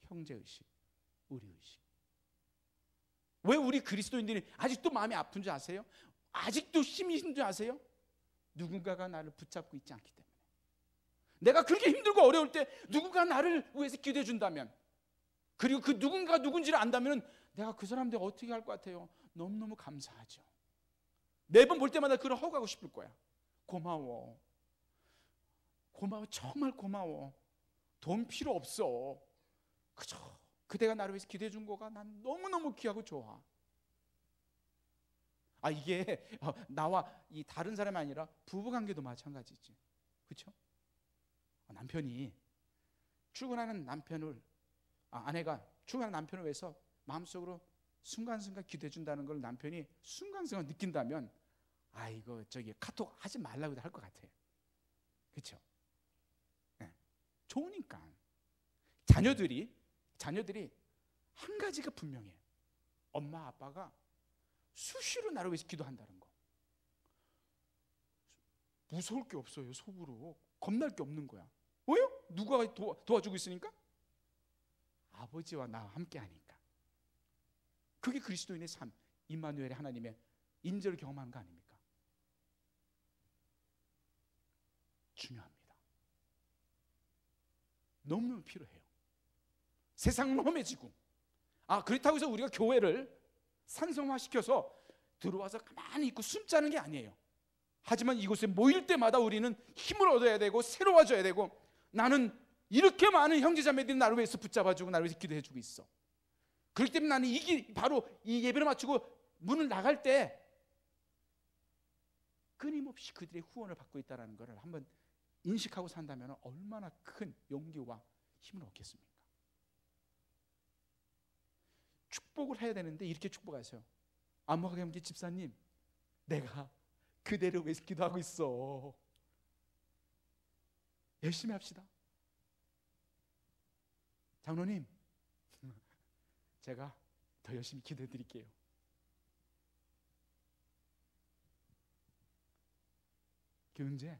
Speaker 1: 형제의식, 우리의식. 왜 우리 그리스도인들이 아직도 마음이 아픈 줄 아세요? 아직도 힘이 있는 줄 아세요? 누군가가 나를 붙잡고 있지 않기 때문에. 내가 그렇게 힘들고 어려울 때 누군가 나를 위해서 기도해 준다면, 그리고 그 누군가가 누군지를 안다면 내가 그 사람들 어떻게 할 것 같아요? 너무너무 감사하죠. 매번 볼 때마다 그걸 허가하고 싶을 거야. 고마워, 고마워, 정말 고마워. 돈 필요 없어. 그저 그대가 나를 위해서 기도해 준 거가 난 너무너무 귀하고 좋아. 이게 나와 이 다른 사람이 아니라 부부관계도 마찬가지지. 그렇죠? 남편이 출근하는 남편을 아내가 출근하는 남편을 위해서 마음속으로 순간순간 기도해 준다는 걸 남편이 순간순간 느낀다면, 이거 저기 카톡 하지 말라고 할 것 같아요. 그렇죠? 네. 좋으니까. 자녀들이 한 가지가 분명해요. 엄마 아빠가 수시로 나를 위해서 기도한다는 거. 무서울 게 없어요. 속으로 겁날 게 없는 거야. 왜요? 누가 도와주고 있으니까? 아버지와 나와 함께 하니까. 그게 그리스도인의 삶, 임마누엘의 하나님의 인재를 경험하는 거 아닙니까? 중요합니다. 너무너무 필요해요. 세상은 험해지고, 그렇다고 해서 우리가 교회를 산성화시켜서 들어와서 가만히 있고 숨자는 게 아니에요. 하지만 이곳에 모일 때마다 우리는 힘을 얻어야 되고 새로워져야 되고, 나는 이렇게 많은 형제자매들이 나를 위해서 붙잡아주고 나를 위해서 기도해주고 있어. 그렇기 때문에 나는 바로 이 예배를 마치고 문을 나갈 때 끊임없이 그들의 후원을 받고 있다는 것을 한번 인식하고 산다면 얼마나 큰 용기와 힘을 얻겠습니까? 축복을 해야 되는데 이렇게 축복하세요. 안목하게 함께 집사님, 내가 그대를 위해서 기도하고 있어. 열심히 합시다. 장로님, 제가 더 열심히 기도해 드릴게요. 교영재,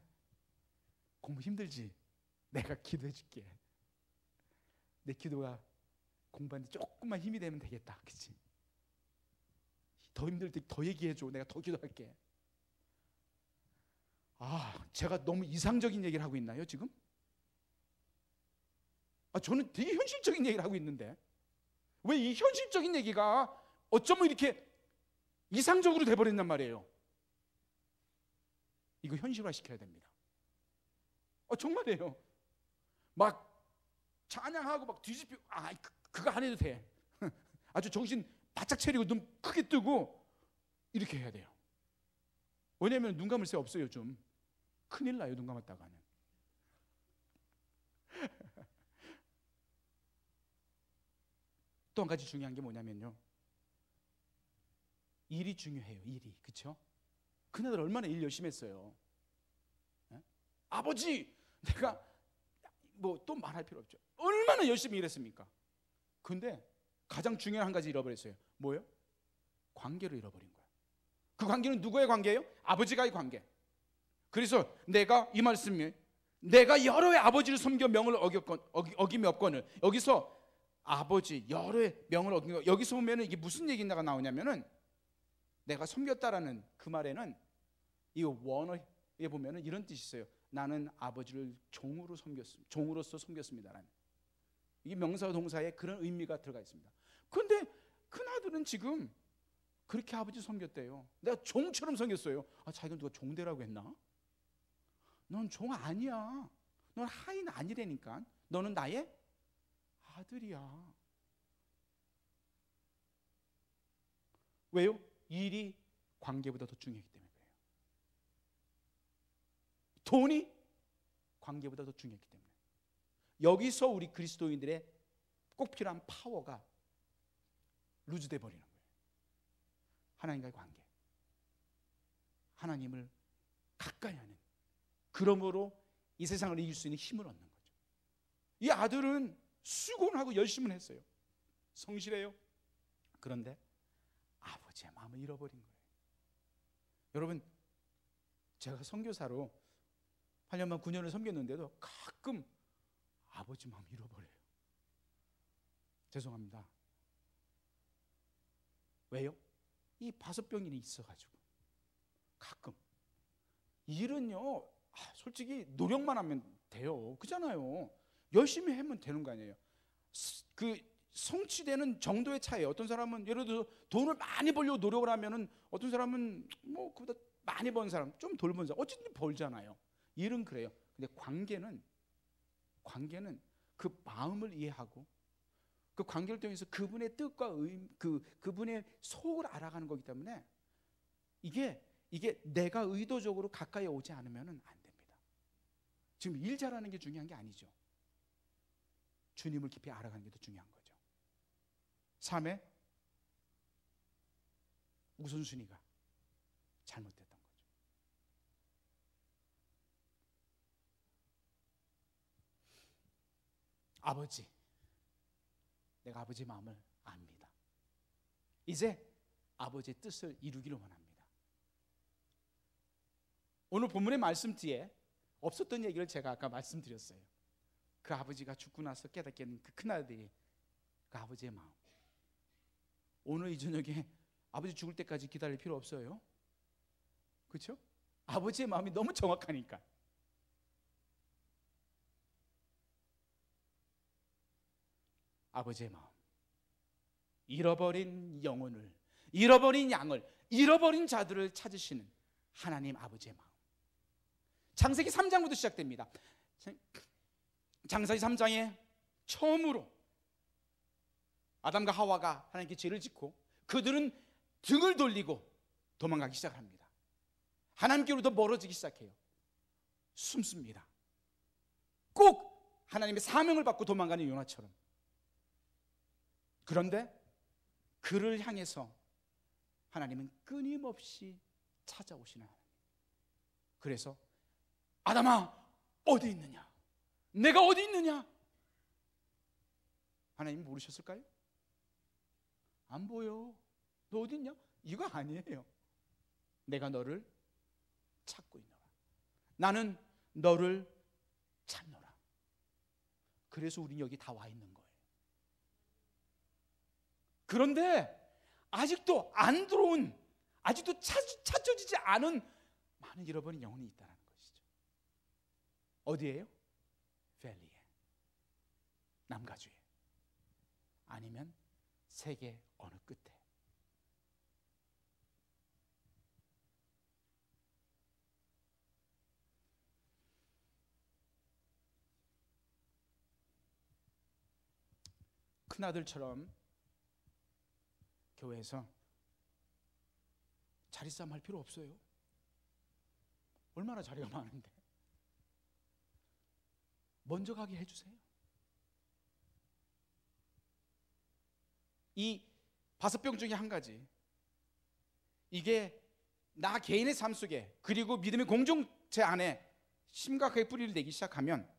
Speaker 1: 공부 힘들지? 내가 기도해 줄게. 내 기도가 공부하는데 조금만 힘이 되면 되겠다. 그치? 더 힘들 때 더 얘기해 줘. 내가 더 기도할게. 제가 너무 이상적인 얘기를 하고 있나요 지금? 저는 되게 현실적인 얘기를 하고 있는데 왜 이 현실적인 얘기가 어쩌면 이렇게 이상적으로 돼버린단 말이에요. 이거 현실화 시켜야 됩니다. 정말이에요. 막 찬양하고 막 뒤집히고 그거 안 해도 돼. 아주 정신 바짝 차리고 눈 크게 뜨고 이렇게 해야 돼요. 왜냐하면 눈 감을 새 없어요. 요즘 큰일 나요. 눈 감았다가는. 또 한 가지 중요한 게 뭐냐면요, 일이 중요해요. 일이. 그렇죠? 그날 얼마나 일 열심히 했어요. 네? 아버지, 내가 뭐 또 말할 필요 없죠. 얼마나 열심히 일했습니까? 근데 가장 중요한 한 가지 잃어버렸어요. 뭐예요? 관계를 잃어버린 거예요. 그 관계는 누구의 관계예요? 아버지가의 관계. 그래서 내가 이 말씀이, 내가 여러 해 아버지를 섬겨 명을 어김이 없거늘, 여기서 아버지 여러 해 명을 어긴 거, 여기서 보면은 이게 무슨 얘기가 나오냐면은, 내가 섬겼다라는 그 말에는 이 원어에 보면은 이런 뜻이 있어요. 나는 아버지를 종으로서 섬겼습니다라는, 이게 명사와 동사에 그런 의미가 들어가 있습니다. 그런데 큰아들은 지금 그렇게 아버지 섬겼대요. 내가 종처럼 섬겼어요. 자기가 누가 종되라고 했나? 넌 종 아니야. 넌 하인 아니라니까. 너는 나의 아들이야. 왜요? 일이 관계보다 더 중요하기 때문에 그래요. 돈이 관계보다 더 중요하기 때문에. 여기서 우리 그리스도인들의 꼭 필요한 파워가 루즈돼 버리는 거예요. 하나님과의 관계, 하나님을 가까이 하는, 그러므로 이 세상을 이길 수 있는 힘을 얻는 거죠. 이 아들은 수고는 하고 열심히 했어요. 성실해요. 그런데 아버지의 마음을 잃어버린 거예요. 여러분, 제가 선교사로 8년 반 9년을 섬겼는데도 가끔 아버지 마음 잃어버려요. 죄송합니다. 왜요? 이 바소병이 있어가지고. 가끔 일은요, 솔직히 노력만 하면 돼요. 그잖아요. 열심히 하면 되는 거 아니에요. 그 성취되는 정도의 차이예요. 어떤 사람은 예를 들어서 돈을 많이 벌려고 노력을 하면은, 어떤 사람은 뭐 그보다 많이 버는 사람, 좀 덜 버는 사람, 어쨌든 벌잖아요. 일은 그래요. 근데 관계는 그 마음을 이해하고 그 관계를 통해서 그분의 뜻과 그분의 속을 알아가는 거기 때문에, 이게 내가 의도적으로 가까이 오지 않으면 안 됩니다. 지금 일 잘하는 게 중요한 게 아니죠. 주님을 깊이 알아가는 게 더 중요한 거죠. 삶의 우선순위가 잘못됐던 거죠. 아버지, 내가 아버지의 마음을 압니다. 이제 아버지의 뜻을 이루기를 원합니다. 오늘 본문의 말씀 뒤에 없었던 얘기를 제가 아까 말씀드렸어요. 그 아버지가 죽고 나서 깨닫게 된 그 큰아들이 그 아버지의 마음. 오늘 이 저녁에 아버지 죽을 때까지 기다릴 필요 없어요. 그렇죠? 아버지의 마음이 너무 정확하니까. 아버지의 마음, 잃어버린 영혼을, 잃어버린 양을, 잃어버린 자들을 찾으시는 하나님 아버지의 마음. 창세기 3장부터 시작됩니다. 창세기 3장에 처음으로 아담과 하와가 하나님께 죄를 짓고 그들은 등을 돌리고 도망가기 시작합니다. 하나님께로부터 멀어지기 시작해요. 숨습니다. 꼭 하나님의 사명을 받고 도망가는 요나처럼. 그런데 그를 향해서 하나님은 끊임없이 찾아오시는 하나님. 그래서 아담아, 어디 있느냐? 내가 어디 있느냐? 하나님 물으셨을까요? 안 보여. 너 어디 있냐? 이거 아니에요. 내가 너를 찾고 있노라. 나는 너를 찾노라. 그래서 우린 여기 다 와 있는 거예요. 그런데 아직도 안 들어온, 아직도 찾아지지 않은 많은 잃어버린 영혼이 있다는 것이죠. 어디예요? 밸리에, 남가주에, 아니면 세계 어느 끝에. 큰아들처럼 교회에서 자리싸움 할 필요 없어요. 얼마나 자리가 많은데. 먼저 가게 해주세요. 이 바섯병 중에 한 가지, 이게 나 개인의 삶 속에, 그리고 믿음의 공동체 안에 심각하게 뿌리를 내기 시작하면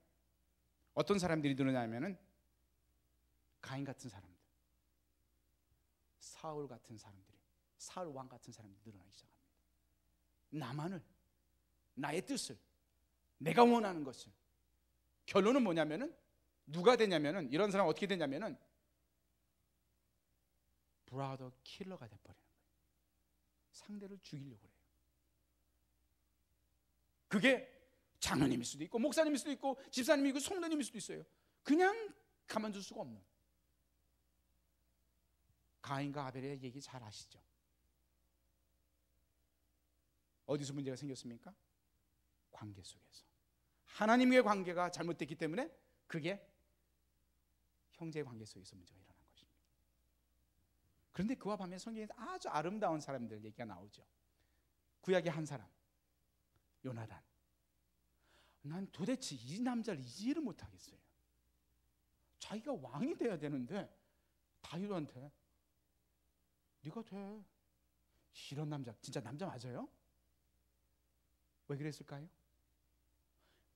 Speaker 1: 어떤 사람들이 늘어나냐면은 가인 같은 사람들, 사울 같은 사람들이, 사울 왕 같은 사람들이 늘어나기 시작합니다. 나만을, 나의 뜻을, 내가 원하는 것을. 결론은 뭐냐면은, 누가 되냐면은, 이런 사람 어떻게 되냐면은 브라더 킬러가 돼버리는 거예요. 상대를 죽이려고 해요. 그게 장로님일 수도 있고 목사님일 수도 있고 집사님이고 성도님일 수도 있어요. 그냥 가만둘 수가 없는. 가인과 아벨의 얘기 잘 아시죠? 어디서 문제가 생겼습니까? 관계 속에서. 하나님과의 관계가 잘못됐기 때문에 그게 형제의 관계 속에서 문제가 일어난 것입니다. 그런데 그와 반면 성경에 아주 아름다운 사람들 얘기가 나오죠. 구약의 한 사람, 요나단. 난 도대체 이 남자를 이해를 못하겠어요. 자기가 왕이 돼야 되는데 다윗한테 네가 돼. 이런 남자, 진짜 남자 맞아요? 왜 그랬을까요?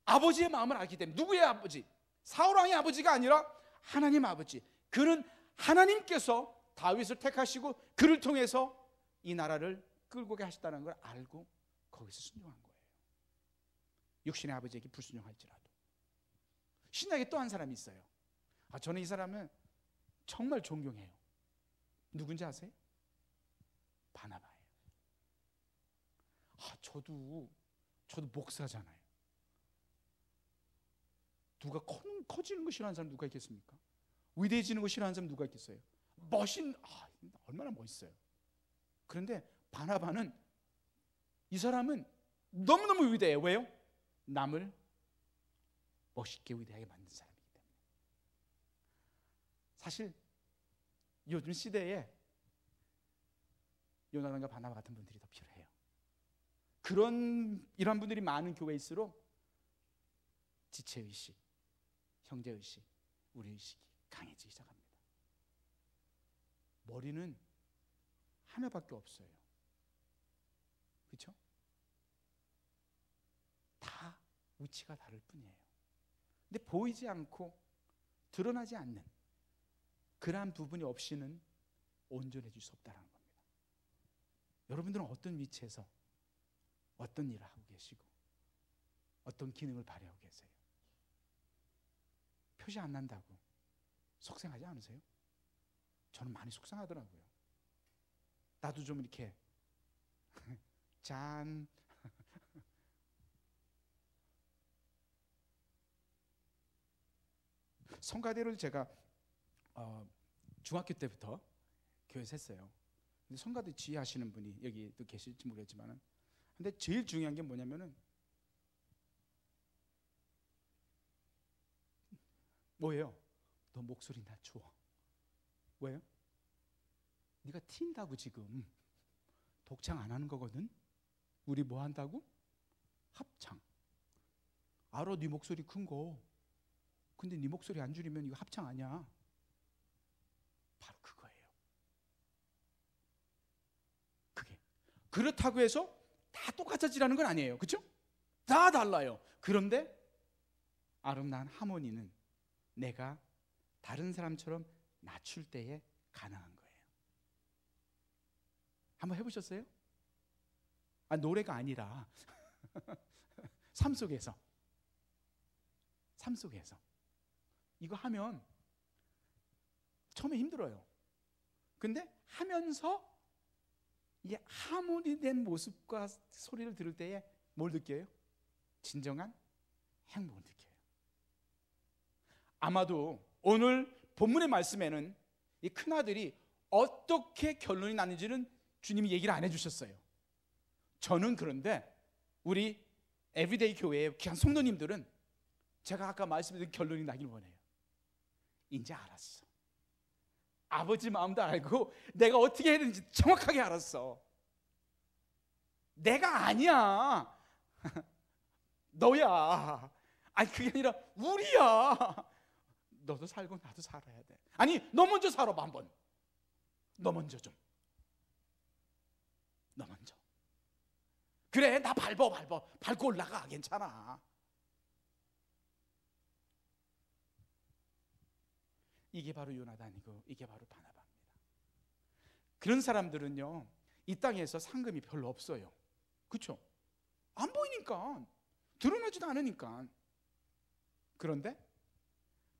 Speaker 1: 아버지의 마음을 알기 때문에. 누구의 아버지? 사울 왕의 아버지가 아니라 하나님 아버지. 그는 하나님께서 다윗을 택하시고 그를 통해서 이 나라를 끌고 가게 하셨다는 걸 알고 거기서 순종한 거예요. 육신의 아버지에게 불순종할지라도. 신약에 또 한 사람이 있어요. 저는 이 사람은 정말 존경해요. 누군지 아세요? 바나바예요. 저도 목사잖아요. 누가 커지는 거 싫어하는 사람 누가 있겠습니까? 위대해지는 거 싫어하는 사람 누가 있겠어요? 얼마나 멋있어요. 그런데 바나바는, 이 사람은 너무너무 위대해요. 왜요? 남을 멋있게 위대하게 만든 사람이기 때문에. 사실 요즘 시대에 요나단과 바나바 같은 분들이 더 필요해요. 이런 분들이 많은 교회일수록 지체의식, 형제의식, 우리의식이 강해지기 시작합니다. 머리는 하나밖에 없어요. 그렇죠? 다 위치가 다를 뿐이에요. 근데 보이지 않고 드러나지 않는 그러한 부분이 없이는 온전해질 수 없다는 겁니다. 여러분들은 어떤 위치에서 어떤 일을 하고 계시고 어떤 기능을 발휘하고 계세요? 표시 안 난다고 속상하지 않으세요? 저는 많이 속상하더라고요. 나도 좀 이렇게 짠. 성가대를 제가 중학교 때부터 교회에서 했어요. 근데 성가대 지휘하시는 분이 여기도 계실지 모르겠지만은, 근데 제일 중요한 게 뭐냐면은 뭐예요? 너 목소리 낮춰. 왜요? 네가 튄다고. 지금 독창 안 하는 거거든. 우리 뭐 한다고? 합창. 알아, 네 목소리 큰 거. 근데 네 목소리 안 줄이면 이거 합창 아니야. 바로 그거예요. 그게 그렇다고 해서 다 똑같아지라는 건 아니에요. 그렇죠? 다 달라요. 그런데 아름다운 하모니는 내가 다른 사람처럼 낮출 때에 가능한 거예요. 한번 해보셨어요? 노래가 아니라 삶 속에서 이거 하면 처음에 힘들어요. 근데 하면서 이게 하모니된 모습과 소리를 들을 때에 뭘 느껴요? 진정한 행복을 느껴요. 아마도 오늘 본문의 말씀에는 이 큰아들이 어떻게 결론이 났는지는 주님이 얘기를 안 해주셨어요. 저는 그런데 우리 에브리데이 교회의 귀한 성도님들은 제가 아까 말씀드린 결론이 나길 원해요. 이제 알았어. 아버지 마음도 알고 내가 어떻게 해야 되는지 정확하게 알았어. 내가 아니야. 너야. 아니 그게 아니라 우리야. 너도 살고 나도 살아야 돼. 아니 너 먼저 살아봐 한번. 너 먼저 좀. 너 먼저. 그래 나 밟고 올라가. 괜찮아. 이게 바로 요나단이고 이게 바로 바나바입니다. 그런 사람들은요, 이 땅에서 상금이 별로 없어요. 그렇죠? 안 보이니까, 드러나지도 않으니까. 그런데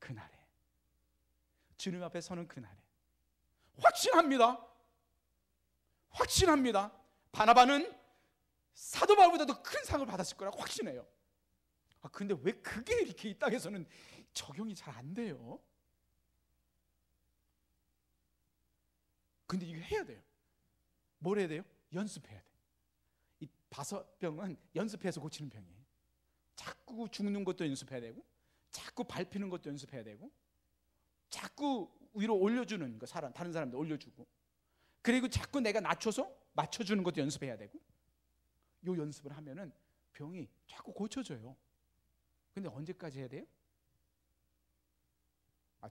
Speaker 1: 그날에, 주님 앞에 서는 그날에 확신합니다. 확신합니다. 바나바는 사도 바울보다도 큰 상을 받았을 거라고 확신해요. 근데 왜 그게 이렇게 이 땅에서는 적용이 잘 안 돼요? 근데 이거 해야 돼요. 뭘 해야 돼요? 연습해야 돼요. 이 바서병은 연습해서 고치는 병이에요. 자꾸 죽는 것도 연습해야 되고, 자꾸 밟히는 것도 연습해야 되고, 자꾸 위로 올려주는 거, 다른 사람들 올려주고, 그리고 자꾸 내가 낮춰서 맞춰주는 것도 연습해야 되고, 요 연습을 하면은 병이 자꾸 고쳐져요. 근데 언제까지 해야 돼요?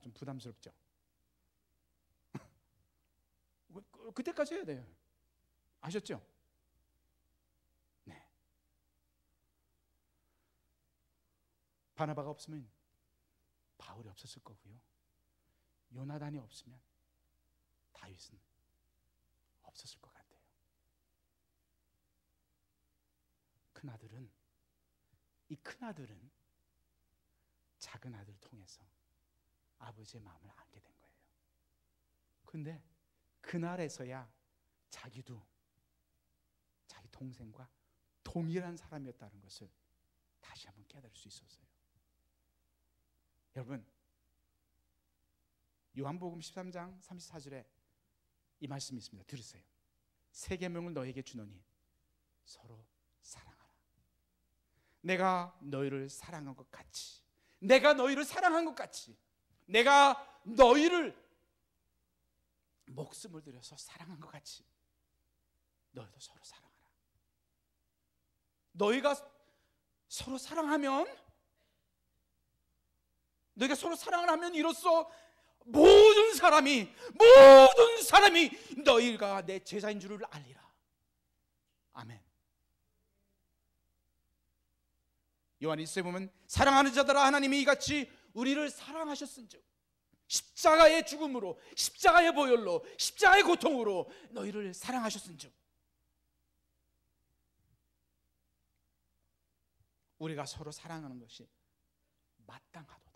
Speaker 1: 좀 부담스럽죠? 그때까지 해야 돼요. 아셨죠? 네. 바나바가 없으면 바울이 없었을 거고요. 요나단이 없으면 다윗은 없었을 것 같아요. 이 큰아들은 작은 아들을 통해서 아버지의 마음을 알게 된 거예요. 근데 그날에서야 자기도 자기 동생과 동일한 사람이었다는 것을 다시 한번 깨달을 수 있었어요. 여러분, 요한복음 13장 34절에 이 말씀이 있습니다. 들으세요. 새 계명을 너에게 주노니 서로 사랑하라. 내가 너희를 사랑한 것 같이, 내가 너희를 사랑한 것 같이, 내가 너희를 목숨을 들여서 사랑한 것 같이 너희도 서로 사랑하라. 너희가 서로 사랑하면, 너희가 서로 사랑을 하면 이로써 모든 사람이 너희가 내 제자인 줄을 알리라. 아멘. 요한 1서에 보면 사랑하는 자들아 하나님이 이같이 우리를 사랑하셨은즉 십자가의 죽음으로, 십자가의 보혈로, 십자가의 고통으로 너희를 사랑하셨은즉 우리가 서로 사랑하는 것이 마땅하도다.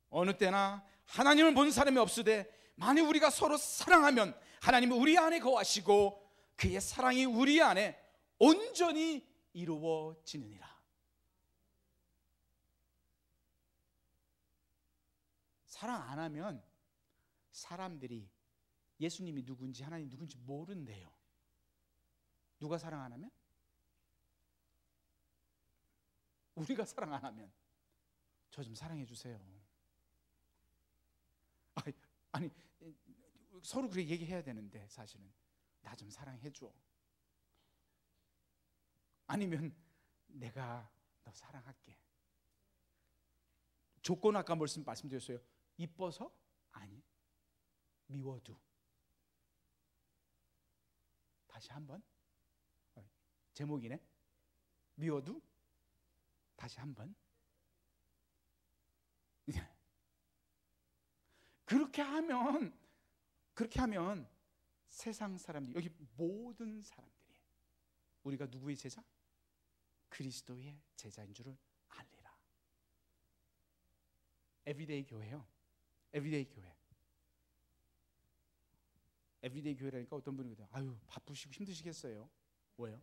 Speaker 1: 어느 때나 하나님을 본 사람이 없으되 만일 우리가 서로 사랑하면 하나님은 우리 안에 거하시고 그의 사랑이 우리 안에 온전히 이루어지느니라. 사랑 안 하면 사람들이 예수님이 누군지 하나님 누군지 모른대요. 누가 사랑 안 하면? 우리가 사랑 안 하면 저 좀 사랑해 주세요. 아니 서로 그렇게 얘기해야 되는데 사실은 나 좀 사랑해 줘. 아니면 내가 너 사랑할게. 조건 아까 말씀드렸어요. 이뻐서? 아니, 미워도. 다시 한번. 제목이네. 미워도 다시 한번. 그렇게 하면 세상 사람들, 여기 모든 사람들이 우리가 누구의 제자? 그리스도의 제자인 줄을 알리라. 에브리데이 교회요. 에브리데이 교회. 에브리데이 교회라니까 어떤 분이 그래요. 아유, 바쁘시고 힘드시겠어요. 왜요?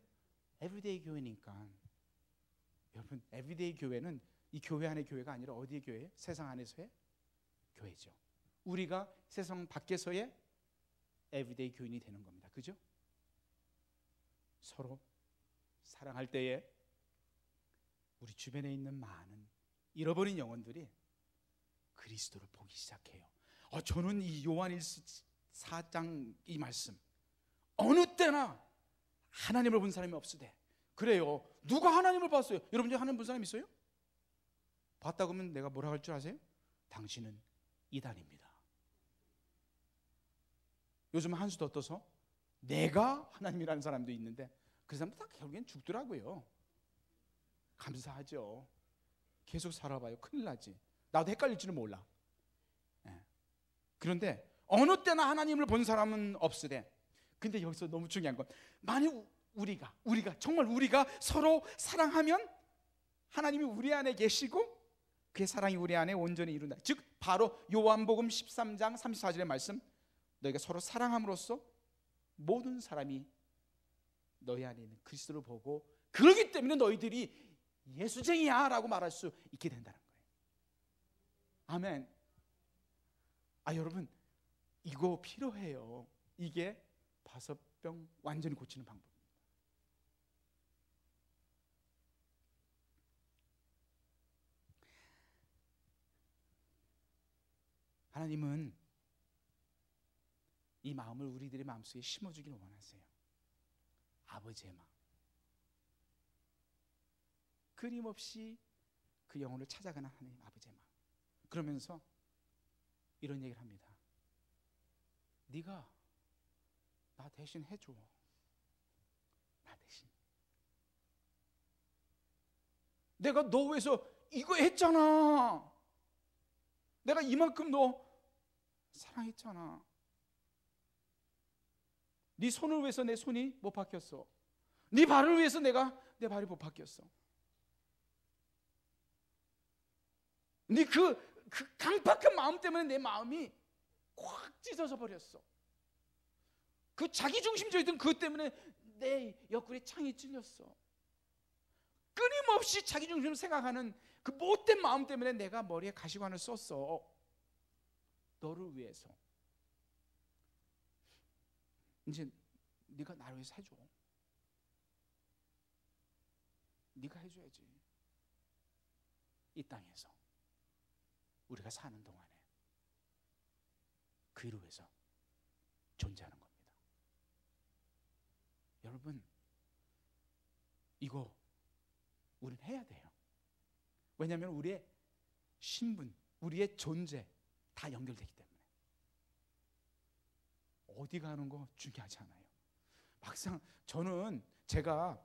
Speaker 1: 에브리데이 교회니까. 여러분, 에브리데이 교회는 이 교회 안의 교회가 아니라 어디의 교회예요? 세상 안에서의 교회죠. 우리가 세상 밖에서의 에브리데이 교인이 되는 겁니다. 그죠? 서로 사랑할 때에 우리 주변에 있는 많은 잃어버린 영혼들이 그리스도를 보기 시작해요. 저는 이 요한 4장 이 말씀, 어느 때나 하나님을 본 사람이 없으되. 그래요. 누가 하나님을 봤어요? 여러분 중에 하나님 본 사람 있어요? 봤다고 하면 내가 뭐라 할 줄 아세요? 당신은 이단입니다. 요즘 한 수 더 떠서 내가 하나님이라는 사람도 있는데 그 사람도 다 결국엔 죽더라고요. 감사하죠. 계속 살아봐요. 큰일 나지. 나도 헷갈릴지는 몰라. 그런데 어느 때나 하나님을 본 사람은 없으되, 근데 여기서 너무 중요한 건, 만약 우리가 정말 우리가 서로 사랑하면 하나님이 우리 안에 계시고 그의 사랑이 우리 안에 온전히 이룬다. 즉 바로 요한복음 13장 34절의 말씀, 너희가 서로 사랑함으로써 모든 사람이 너희 안에 있는 그리스도를 보고 그러기 때문에 너희들이 예수쟁이야 라고 말할 수 있게 된다는 거예요. 아멘. 여러분, 이거 필요해요. 이게 바섯병 완전히 고치는 방법입니다. 하나님은 이 마음을 우리들의 마음속에 심어주기를 원하세요. 아버지의 마음, 끊임없이 그 영혼을 찾아가는 하나님 아버지의 마음. 그러면서 이런 얘기를 합니다. 네가 나 대신 해줘. 나 대신. 내가 너 위해서 이거 했잖아. 내가 이만큼 너 사랑했잖아. 네 손을 위해서 내 손이 못 바뀌었어. 네 발을 위해서 내가 내 발이 못 바뀌었어. 네 그 강팍한 마음 때문에 내 마음이 꽉 찢어져 버렸어. 그 자기중심적이던 그것 때문에 내 옆구리에 창이 찔렸어. 끊임없이 자기중심을 생각하는 그 못된 마음 때문에 내가 머리에 가시관을 썼어. 너를 위해서. 이제 네가 나를 위해서 해줘. 네가 해줘야지. 이 땅에서 우리가 사는 동안에 그 일을 위해서 존재하는 겁니다. 여러분, 이거 우리는 해야 돼요. 왜냐하면 우리의 신분, 우리의 존재 다 연결되기 때문에. 어디 가는 거 중요하지 않아요. 막상 저는 제가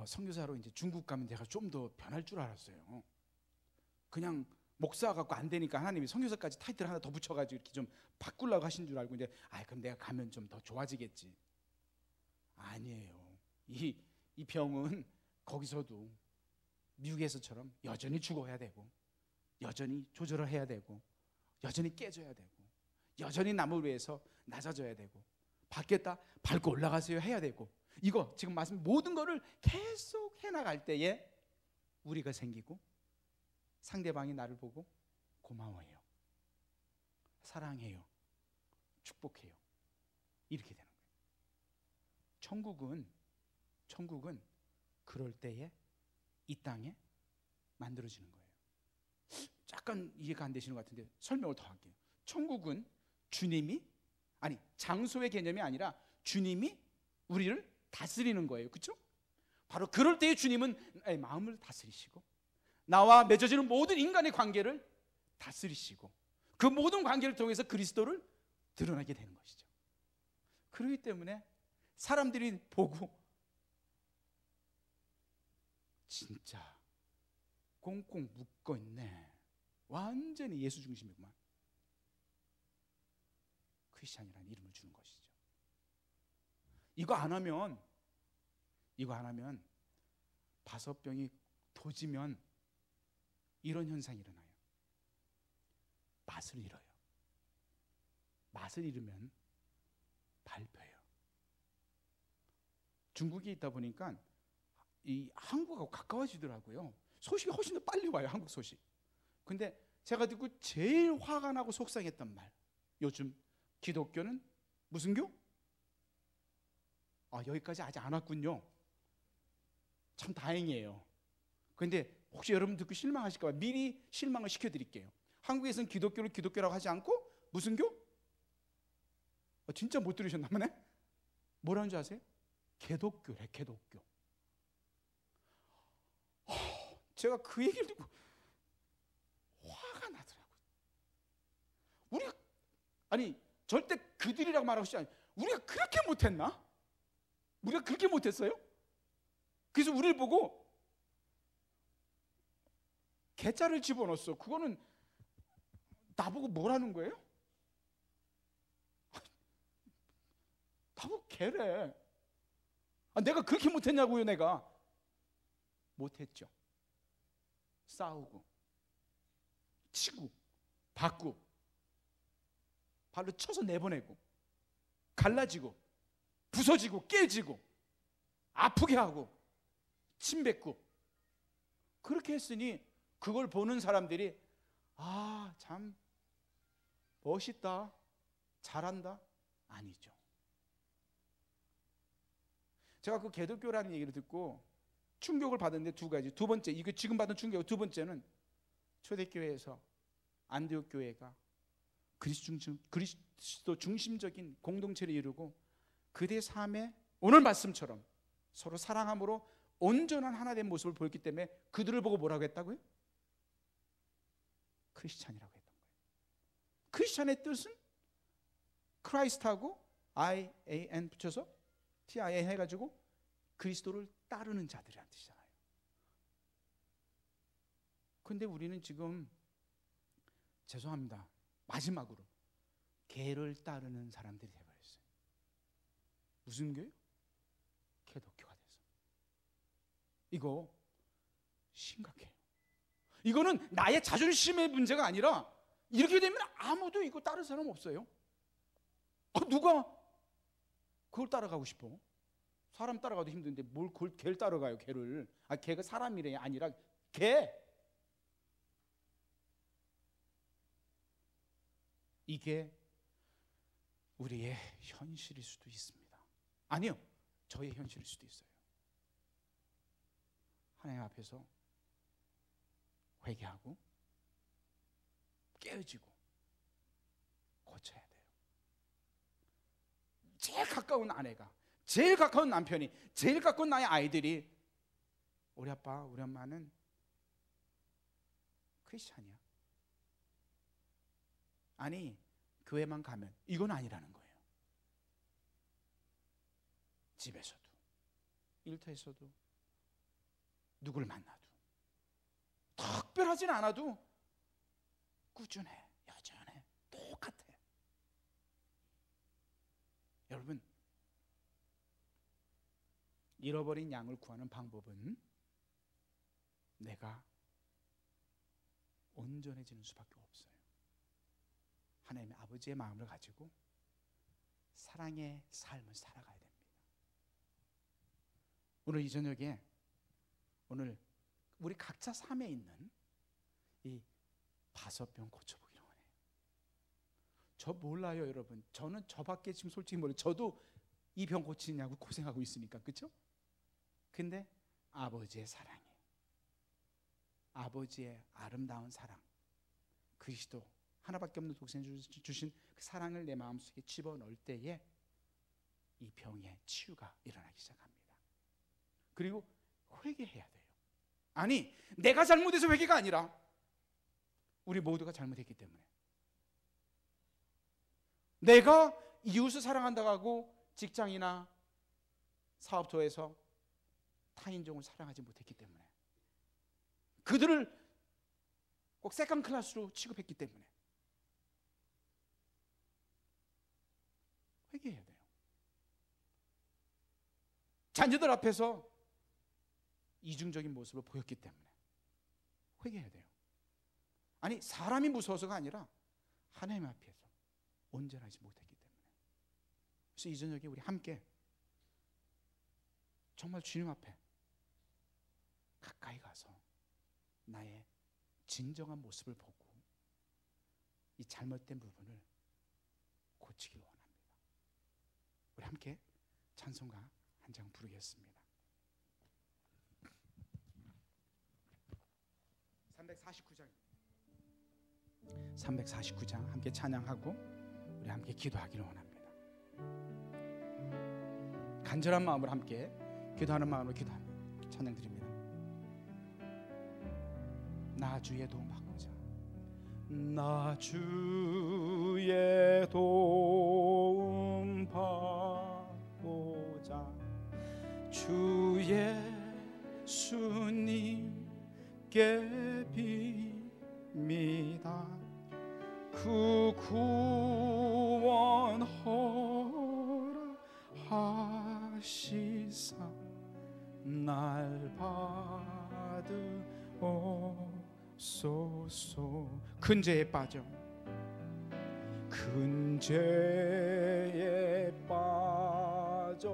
Speaker 1: 선교사로 이제 중국 가면 제가 좀 더 변할 줄 알았어요. 그냥 목사 갖고 안 되니까 하나님이 선교사까지 타이틀 하나 더 붙여가지고 이렇게 좀 바꾸려고 하신 줄 알고 이제 그럼 내가 가면 좀 더 좋아지겠지. 아니에요. 이 병은 거기서도 미국에서처럼 여전히 죽어야 되고, 여전히 조절을 해야 되고, 여전히 깨져야 되고, 여전히 남을 위해서 낮아져야 되고, 받겠다 밟고 올라가세요 해야 되고, 이거 지금 말씀 모든 거를 계속 해나갈 때에 우리가 생기고 상대방이 나를 보고 고마워해요, 사랑해요, 축복해요, 이렇게 되는 거예요. 천국은 그럴 때에 이 땅에 만들어지는 거예요. 약간 이해가 안 되시는 것 같은데 설명을 더 할게요. 천국은 주님이, 장소의 개념이 아니라 주님이 우리를 다스리는 거예요. 그렇죠? 바로 그럴 때에 주님은 나의 마음을 다스리시고 나와 맺어지는 모든 인간의 관계를 다스리시고 그 모든 관계를 통해서 그리스도를 드러나게 되는 것이죠. 그렇기 때문에 사람들이 보고 진짜 꽁꽁 묶어있네, 완전히 예수 중심이구만, 크리스찬이라는 이름을 주는 것이죠. 이거 안 하면 바섯병이 도지면 이런 현상이 일어나요. 맛을 잃어요. 맛을 잃으면 발표해요. 중국에 있다 보니까 이 한국하고 가까워지더라고요. 소식이 훨씬 더 빨리 와요, 한국 소식. 근데 제가 듣고 제일 화가 나고 속상했던 말, 요즘 기독교는 무슨 교? 여기까지 아직 안 왔군요. 참 다행이에요. 그런데 혹시 여러분 듣고 실망하실까 봐 미리 실망을 시켜드릴게요. 한국에서는 기독교를 기독교라고 하지 않고 무슨 교? 진짜 못 들으셨나 보네? 뭐라는 줄 아세요? 개독교래, 개독교. 제가 그 얘기를 듣고 화가 나더라고요. 우리가 절대 그들이라고 말하고 싶지 않아요. 우리가 그렇게 못했나? 우리가 그렇게 못했어요? 그래서 우리를 보고 개자를 집어넣었어. 그거는 나보고 뭐라는 거예요? 나보고 개래. 내가 그렇게 못했냐고요. 내가 못했죠. 싸우고 치고 받고 발로 쳐서 내보내고 갈라지고 부서지고 깨지고 아프게 하고 침 뱉고 그렇게 했으니 그걸 보는 사람들이 참 멋있다, 잘한다? 아니죠. 제가 그 개독교라는 얘기를 듣고 충격을 받았는데 두 가지. 두 번째, 이거 지금 받은 충격. 두 번째는 초대교회에서 안디옥 교회가 그리스도 중심적인 공동체를 이루고 그들의 삶에 오늘 말씀처럼 서로 사랑함으로 온전한 하나 된 모습을 보였기 때문에 그들을 보고 뭐라고 했다고요? 크리스찬이라고 했던 거예요. 크리스찬의 뜻은 크라이스트하고 I-A-N 붙여서 T-I-N 해가지고 그리스도를 따르는 자들이라는 뜻이잖아요. 근데 우리는 지금 죄송합니다, 마지막으로 개를 따르는 사람들이 되어버렸어요. 무슨 교회요? 개독교가 돼서. 이거 심각해요. 이거는 나의 자존심의 문제가 아니라 이렇게 되면 아무도 이거 따를 사람 없어요. 누가 그걸 따라가고 싶어? 사람 따라가도 힘든데 뭘 그걸 개를 따라가요? 개를. 개가 사람이래 아니라 개. 이게 우리의 현실일 수도 있습니다. 아니요, 저의 현실일 수도 있어요. 하나님 앞에서 회개하고 깨어지고 고쳐야 돼요. 제일 가까운 아내가, 제일 가까운 남편이, 제일 가까운 나의 아이들이 우리 아빠, 우리 엄마는 크리스찬이야. 아니, 교회만 가면 이건 아니라는 거예요. 집에서도 일터에서도 누굴 만나도 특별하진 않아도 꾸준해, 여전해, 똑같아. 여러분, 잃어버린 양을 구하는 방법은 내가 온전해지는 수밖에 없어요. 하나님의 아버지의 마음을 가지고 사랑의 삶을 살아가야 됩니다. 오늘 이 저녁에 오늘 우리 각자 삶에 있는 이 바섯병 고쳐보기로 하네요. 저 몰라요, 여러분. 저는 저밖에 지금 솔직히 몰라요. 저도 이 병 고치냐고 고생하고 있으니까, 그렇죠? 근데 아버지의 사랑이, 아버지의 아름다운 사랑, 그리스도 하나밖에 없는 독생자를 주신 그 사랑을 내 마음속에 집어넣을 때에 이 병의 치유가 일어나기 시작합니다. 그리고 회개해야 돼요. 아니, 내가 잘못해서 회개가 아니라 우리 모두가 잘못했기 때문에 내가 이웃을 사랑한다고 하고 직장이나 사업소에서 타인종을 사랑하지 못했기 때문에 그들을 꼭 세컨 클래스로 취급했기 때문에 회개해야 돼요. 자녀들 앞에서 이중적인 모습을 보였기 때문에 회개해야 돼요. 아니, 사람이 무서워서가 아니라 하나님 앞에서 온전하지 못했기 때문에. 그래서 이 저녁에 우리 함께 정말 주님 앞에 가까이 가서 나의 진정한 모습을 보고 이 잘못된 부분을 고치길 원합니다. 우리 함께 찬송가 한 장 부르겠습니다. 349장 함께 찬양하고 우리 함께 기도하기를 원합니다. 간절한 마음으로 함께 기도하는 마음으로 기도합니다. 찬양 드립니다. 나 주의 도움 받고자, 나 주의 도움 받고자 주 예수님께 빕니다. 그 구원 가시사 날 받으옵소서. 큰 죄에 빠져 큰 죄에 빠져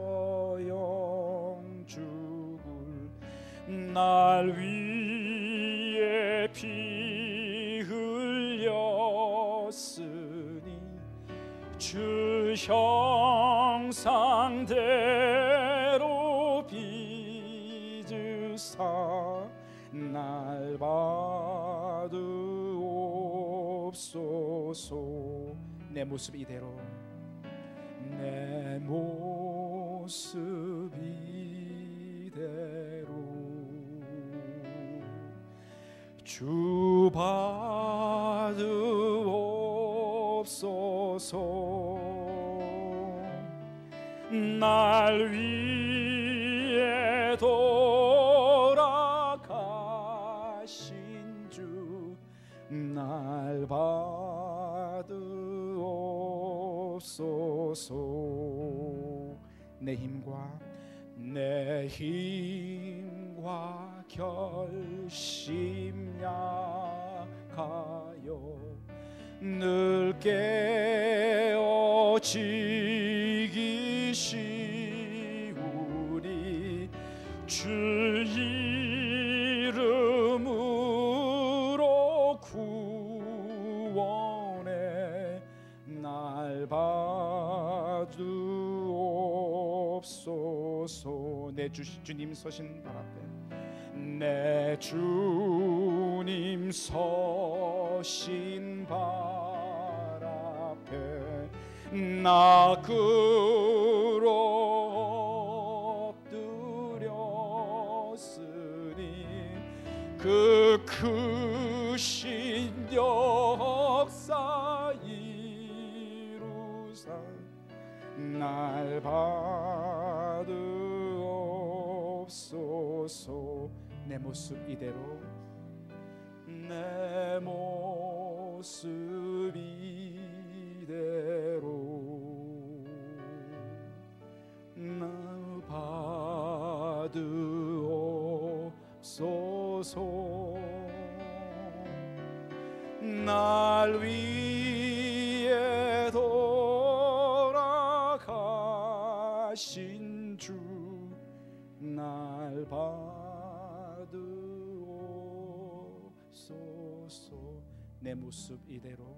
Speaker 1: 영죽을 날 위해 피 흘렸으니 주 형상대로 빚으사 날 받으옵소서. 내 모습 이대로 내 모습 이대로 주 받으옵소서. 날 위해 돌아가신 주 날 받으옵소서. 내 힘과 결심 약하여 늘 깨어지기 쉬우니 주 이름으로 구원해 날 받으옵소서. 내 주님 서신 발 앞에 내 주님 서신 발 앞에 나 끌어 엎드렸으니 그 크신 역사 이루사 날 받으옵소서. 내 모습 이대로 내 모습 이대로 날 받으옵소서. 날 위해 돌아가신 주 날 받으옵소서. 내 모습 이대로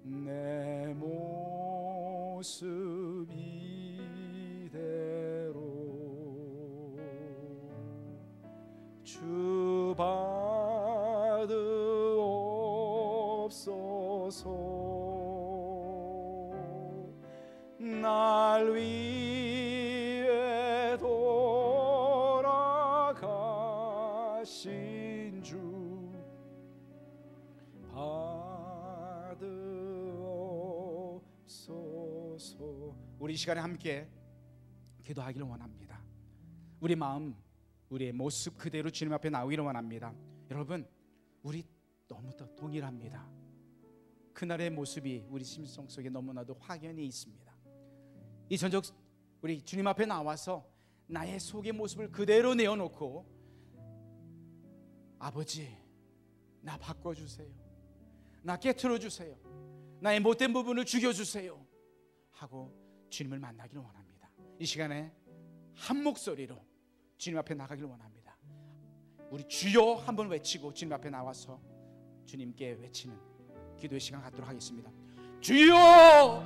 Speaker 1: 내 모습 이대로 주 받으옵소서. 날 위해 돌아가신 주 받으옵소서. 우리 이 시간에 함께 기도하기를 원합니다. 우리 마음, 우리의 모습 그대로 주님 앞에 나오기를 원합니다. 여러분, 우리 너무도 동일합니다. 그날의 모습이 우리 심성 속에 너무나도 확연히 있습니다. 이 저녁 우리 주님 앞에 나와서 나의 속의 모습을 그대로 내어놓고 아버지, 나 바꿔주세요. 나 깨트려주세요. 나의 못된 부분을 죽여주세요 하고 주님을 만나기를 원합니다. 이 시간에 한 목소리로 주님 앞에 나가기를 원합니다. 우리 주여 한번 외치고 주님 앞에 나와서 주님께 외치는 기도의 시간 갖도록 하겠습니다. 주여!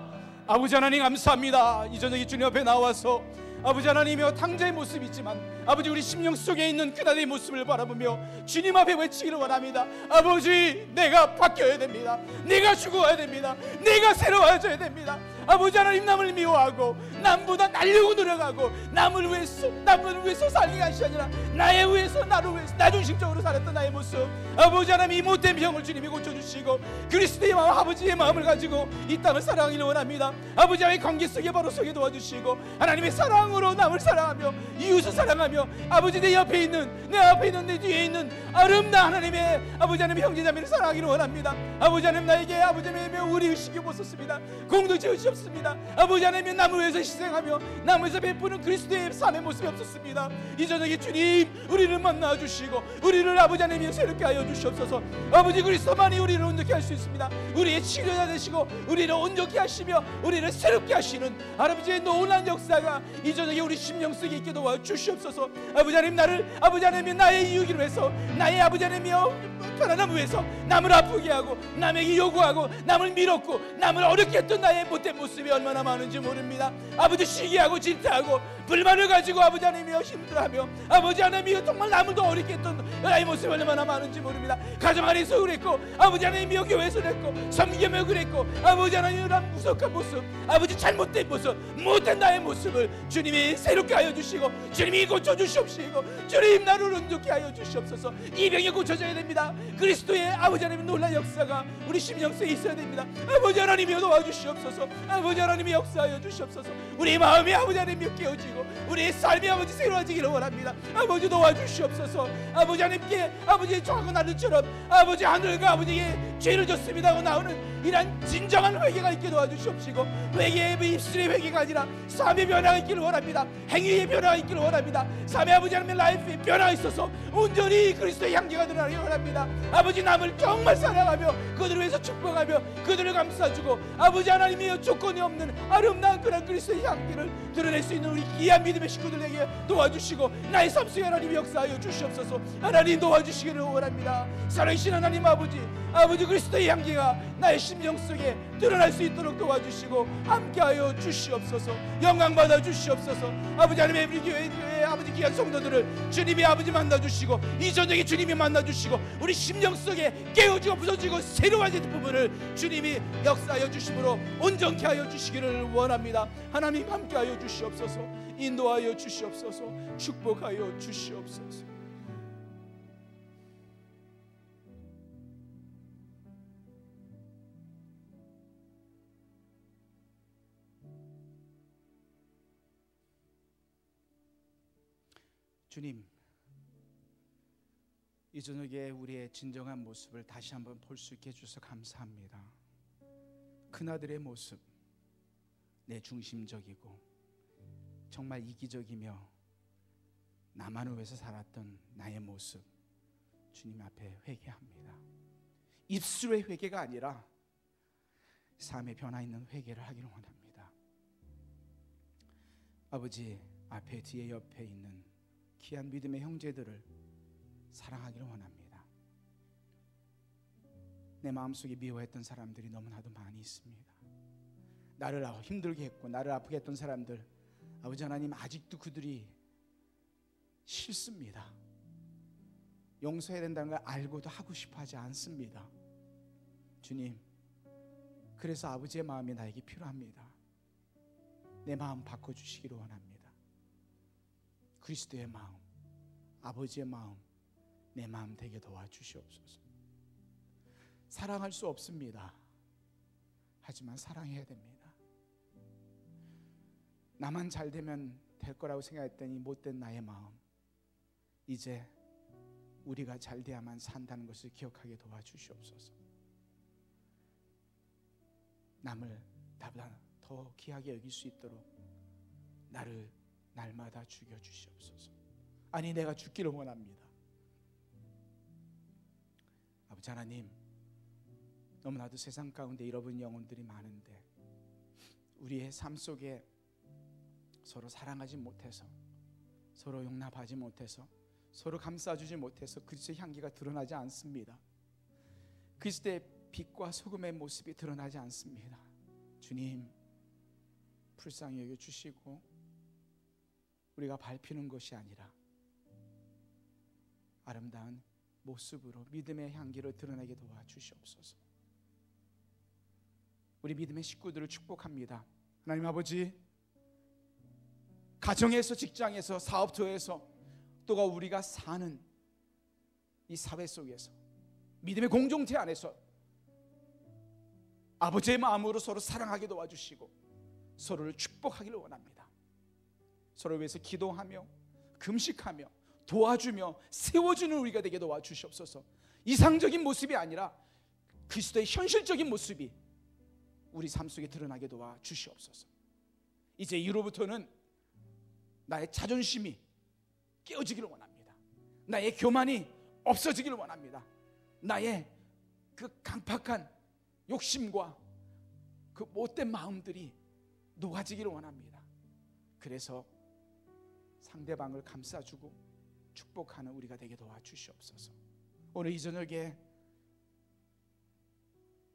Speaker 1: 아버지 하나님 감사합니다. 이 저녁에 주님 앞에 나와서 아버지 하나님이여 탕자의 모습이 있지만 아버지 우리 심령 속에 있는 그날의 모습을 바라보며 주님 앞에 외치기를 원합니다. 아버지, 내가 바뀌어야 됩니다. 내가 죽어야 됩니다. 내가 새로워져야 됩니다. 아버지 하나님, 남을 미워하고 남보다 날려고 노력하고 남을 위해서 살게 하시 아니라 나의 위해서, 나를 위해서 나중심적으로 살았던 나의 모습, 아버지 하나님 이 못된 병을 주님이 고쳐주시고 그리스도의 마음, 아버지의 마음을 가지고 이 땅을 사랑하기를 원합니다. 아버지 하나님 관계 속에 바로 속에 도와주시고 하나님의 사랑으로 남을 사랑하며 이웃을 사랑하며 아버지 내 옆에 있는, 내 앞에 있는, 내 뒤에 있는 아름다운 하나님의 아버지 하나님의 형제자매를 사랑하기를 원합니다. 아버지 하나님, 나에게 아버지 하나님의 우리 의식이 없었습니다. 공도 지으시고 없습니다. 아버지 하나님, 남을 위해서 희생하며 남을 위해서 베푸는 그리스도의 삶의 모습이 없었습니다. 이 저녁에 주님, 우리를 만나 주시고 우리를 아버지 하나님 새롭게 하여 주시옵소서. 아버지, 그리스도만이 우리를 온전케 할 수 있습니다. 우리의 치료자 되시고 우리를 온전케 하시며 우리를 새롭게 하시는 아버지의 놀라운 역사가 이 저녁에 우리 심령 속에 있게 도와 주시옵소서. 아버지 하나님, 나를 아버지 하나님 나의 이유기로 해서 나의 아버지 하나님이여 편안함을 위해서 남을 아프게 하고 남에게 요구하고 남을 밀었고 남을 어렵게 했던 나의 못된 모습이 얼마나 많은지 모릅니다. 아버지, 시기하고 질타하고 불만을 가지고 아버지 하나님이여 힘들어하며 아버지 하나님이여 정말 남을 더 어렵게 했던 나의 모습이 얼마나 많은지 모릅니다. 가정 안에서 그랬고 아버지 하나님이여 교회에서 그랬고 섬기며 그랬고 아버지 하나님이란 무석한 모습, 아버지 잘못된 모습, 못된 나의 모습을 주님이 새롭게 하여 주시고 주님이 고쳐주시옵시고 주님, 나를 온전케 하여 주시옵소서. 이 병이 고쳐져야 됩니다. 그리스도의 아버지 하나님의 놀라운 역사가 우리 심령 속에 있어야 됩니다. 아버지 하나님이여 도와주시옵소서. 아버지 하나님이 역사하여 주시옵소서. 우리 마음이 아버지 하나님이여 깨어지고 우리의 삶이 아버지 새로워지기를 원합니다. 아버지 도와주시옵소서. 아버지 하나님께 아버지의 정확한 하늘처럼 아버지 하늘과 아버지에게 죄를 졌습니다 하고 나오는 이러한 진정한 회개가 있게 도와주시옵시고 회개의 입술의 회개가 아니라 삶의 변화가 있기를 원합니다. 행위의 변화가 있기를 원합니다. 삶의 아버지 하나님의 라이프의 변화가 있어서 온전히 그리스도의 향기가 드러나기를 원합니다. 아버지, 남을 정말 사랑하며 그들을 위해서 축복하며 그들을 감싸주고 아버지 하나님이여 조건이 없는 아름다운 그런 그리스도의 향기를 드러낼 수 있는 우리 귀한 믿음의 식구들에게 도와주시고 나의 삶 속에 하나님이 역사하여 주시옵소서. 하나님 도와주시기를 원합니다. 사랑하신 하나님 아버지, 아버지 그리스도의 향기가 나의 심령 속에 드러날 수 있도록 도와주시고 함께하여 주시옵소서. 영광 받아 주시옵소서. 아버지 하나님의 우리 교회의 아버지 귀한 성도들을 주님이 아버지 만나주시고 이 저녁에 주님이 만나주시고 우리 심령 속에 깨어지고 부서지고 새로워진 부분을 주님이 역사하여 주심으로 온전케 하여 주시기를 원합니다. 하나님 함께하여 주시옵소서. 인도하여 주시옵소서. 축복하여 주시옵소서. 주님, 이 저녁에 우리의 진정한 모습을 다시 한번 볼 수 있게 해주셔서 감사합니다. 큰아들의 모습, 내 중심적이고 정말 이기적이며 나만을 위해서 살았던 나의 모습, 주님 앞에 회개합니다. 입술의 회개가 아니라 삶의 변화 있는 회개를 하기를 원합니다. 아버지, 앞에 뒤에 옆에 있는 귀한 믿음의 형제들을 사랑하기를 원합니다. 내 마음속에 미워했던 사람들이 너무나도 많이 있습니다. 나를 힘들게 했고 나를 아프게 했던 사람들, 아버지 하나님, 아직도 그들이 싫습니다. 용서해야 된다는 걸 알고도 하고 싶어 하지 않습니다. 주님, 그래서 아버지의 마음이 나에게 필요합니다. 내 마음 바꿔주시기를 원합니다. 그리스도의 마음, 아버지의 마음, 내 마음 되게 도와주시옵소서. 사랑할 수 없습니다. 하지만 사랑해야 됩니다. 나만 잘 되면 될 거라고 생각했더니 못된 나의 마음, 이제 우리가 잘 돼야만 산다는 것을 기억하게 도와주시옵소서. 남을 나보다 더 귀하게 여길 수 있도록 나를 날마다 죽여주시옵소서. 아니, 내가 죽기를 원합니다. 아버지 하나님, 너무나도 세상 가운데 잃어버린 영혼들이 많은데 우리의 삶 속에 서로 사랑하지 못해서, 서로 용납하지 못해서, 서로 감싸주지 못해서 그리스도의 향기가 드러나지 않습니다. 그리스도의 빛과 소금의 모습이 드러나지 않습니다. 주님, 불쌍히 여겨주시고 우리가 밟히는 것이 아니라 아름다운 모습으로 믿음의 향기를 드러내게 도와주시옵소서. 우리 믿음의 식구들을 축복합니다. 하나님 아버지, 가정에서, 직장에서, 사업터에서, 또가 우리가 사는 이 사회 속에서, 믿음의 공동체 안에서 아버지의 마음으로 서로 사랑하게 도와주시고 서로를 축복하기를 원합니다. 서로를 위해서 기도하며 금식하며 도와주며 세워주는 우리가 되게 도와주시옵소서. 이상적인 모습이 아니라 그리스도의 현실적인 모습이 우리 삶 속에 드러나게 도와 주시옵소서. 이제 이후로부터는 나의 자존심이 깨어지기를 원합니다. 나의 교만이 없어지기를 원합니다. 나의 그 강팍한 욕심과 그 못된 마음들이 녹아지기를 원합니다. 그래서 상대방을 감싸주고 축복하는 우리가 되게 도와주시옵소서. 오늘 이 저녁에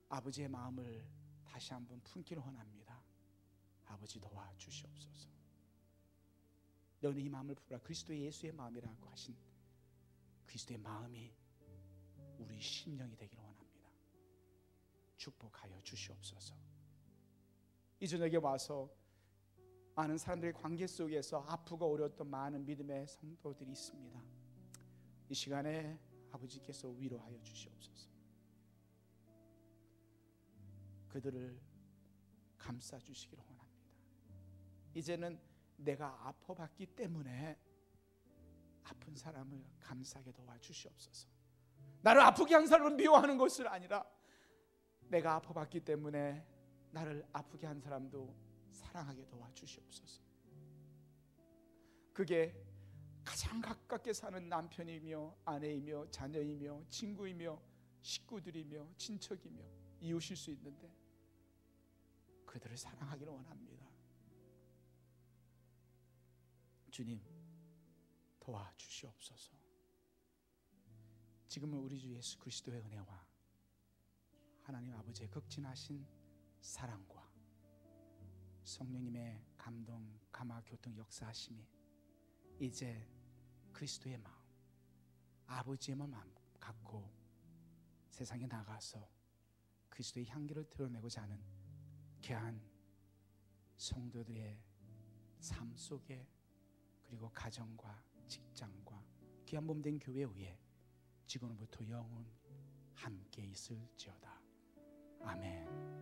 Speaker 1: 아버지의 마음을 다시 한번 품기를 원합니다. 아버지 도와주시옵소서. 너는 이 마음을 품으라. 그리스도의 예수의 마음이라고 하신 그리스도의 마음이 우리 심령이 되기를 원합니다. 축복하여 주시옵소서. 이 저녁에 와서 많은 사람들의 관계 속에서 아프고 어려웠던 많은 믿음의 성도들이 있습니다. 이 시간에 아버지께서 위로하여 주시옵소서. 그들을 감싸 주시기를 원합니다. 이제는 내가 아파봤기 때문에 아픈 사람을 감싸게 도와주시옵소서. 나를 아프게 한 사람을 미워하는 것이 아니라 내가 아파봤기 때문에 나를 아프게 한 사람도 사랑하게 도와주시옵소서. 그게 가장 가깝게 사는 남편이며 아내이며 자녀이며 친구이며 식구들이며 친척이며 이웃일 수 있는데 그들을 사랑하기를 원합니다. 주님 도와주시옵소서. 지금은 우리 주 예수 그리스도의 은혜와 하나님 아버지의 극진하신 사랑과 성령님의 감동, 감화, 교통 역사하심이 이제 그리스도의 마음, 아버지의 마음 갖고 세상에 나가서 그리스도의 향기를 드러내고자 하는 귀한 성도들의 삶 속에 그리고 가정과 직장과 귀한 몸된 교회 위에 지금부터 영원 함께 있을지어다. 아멘.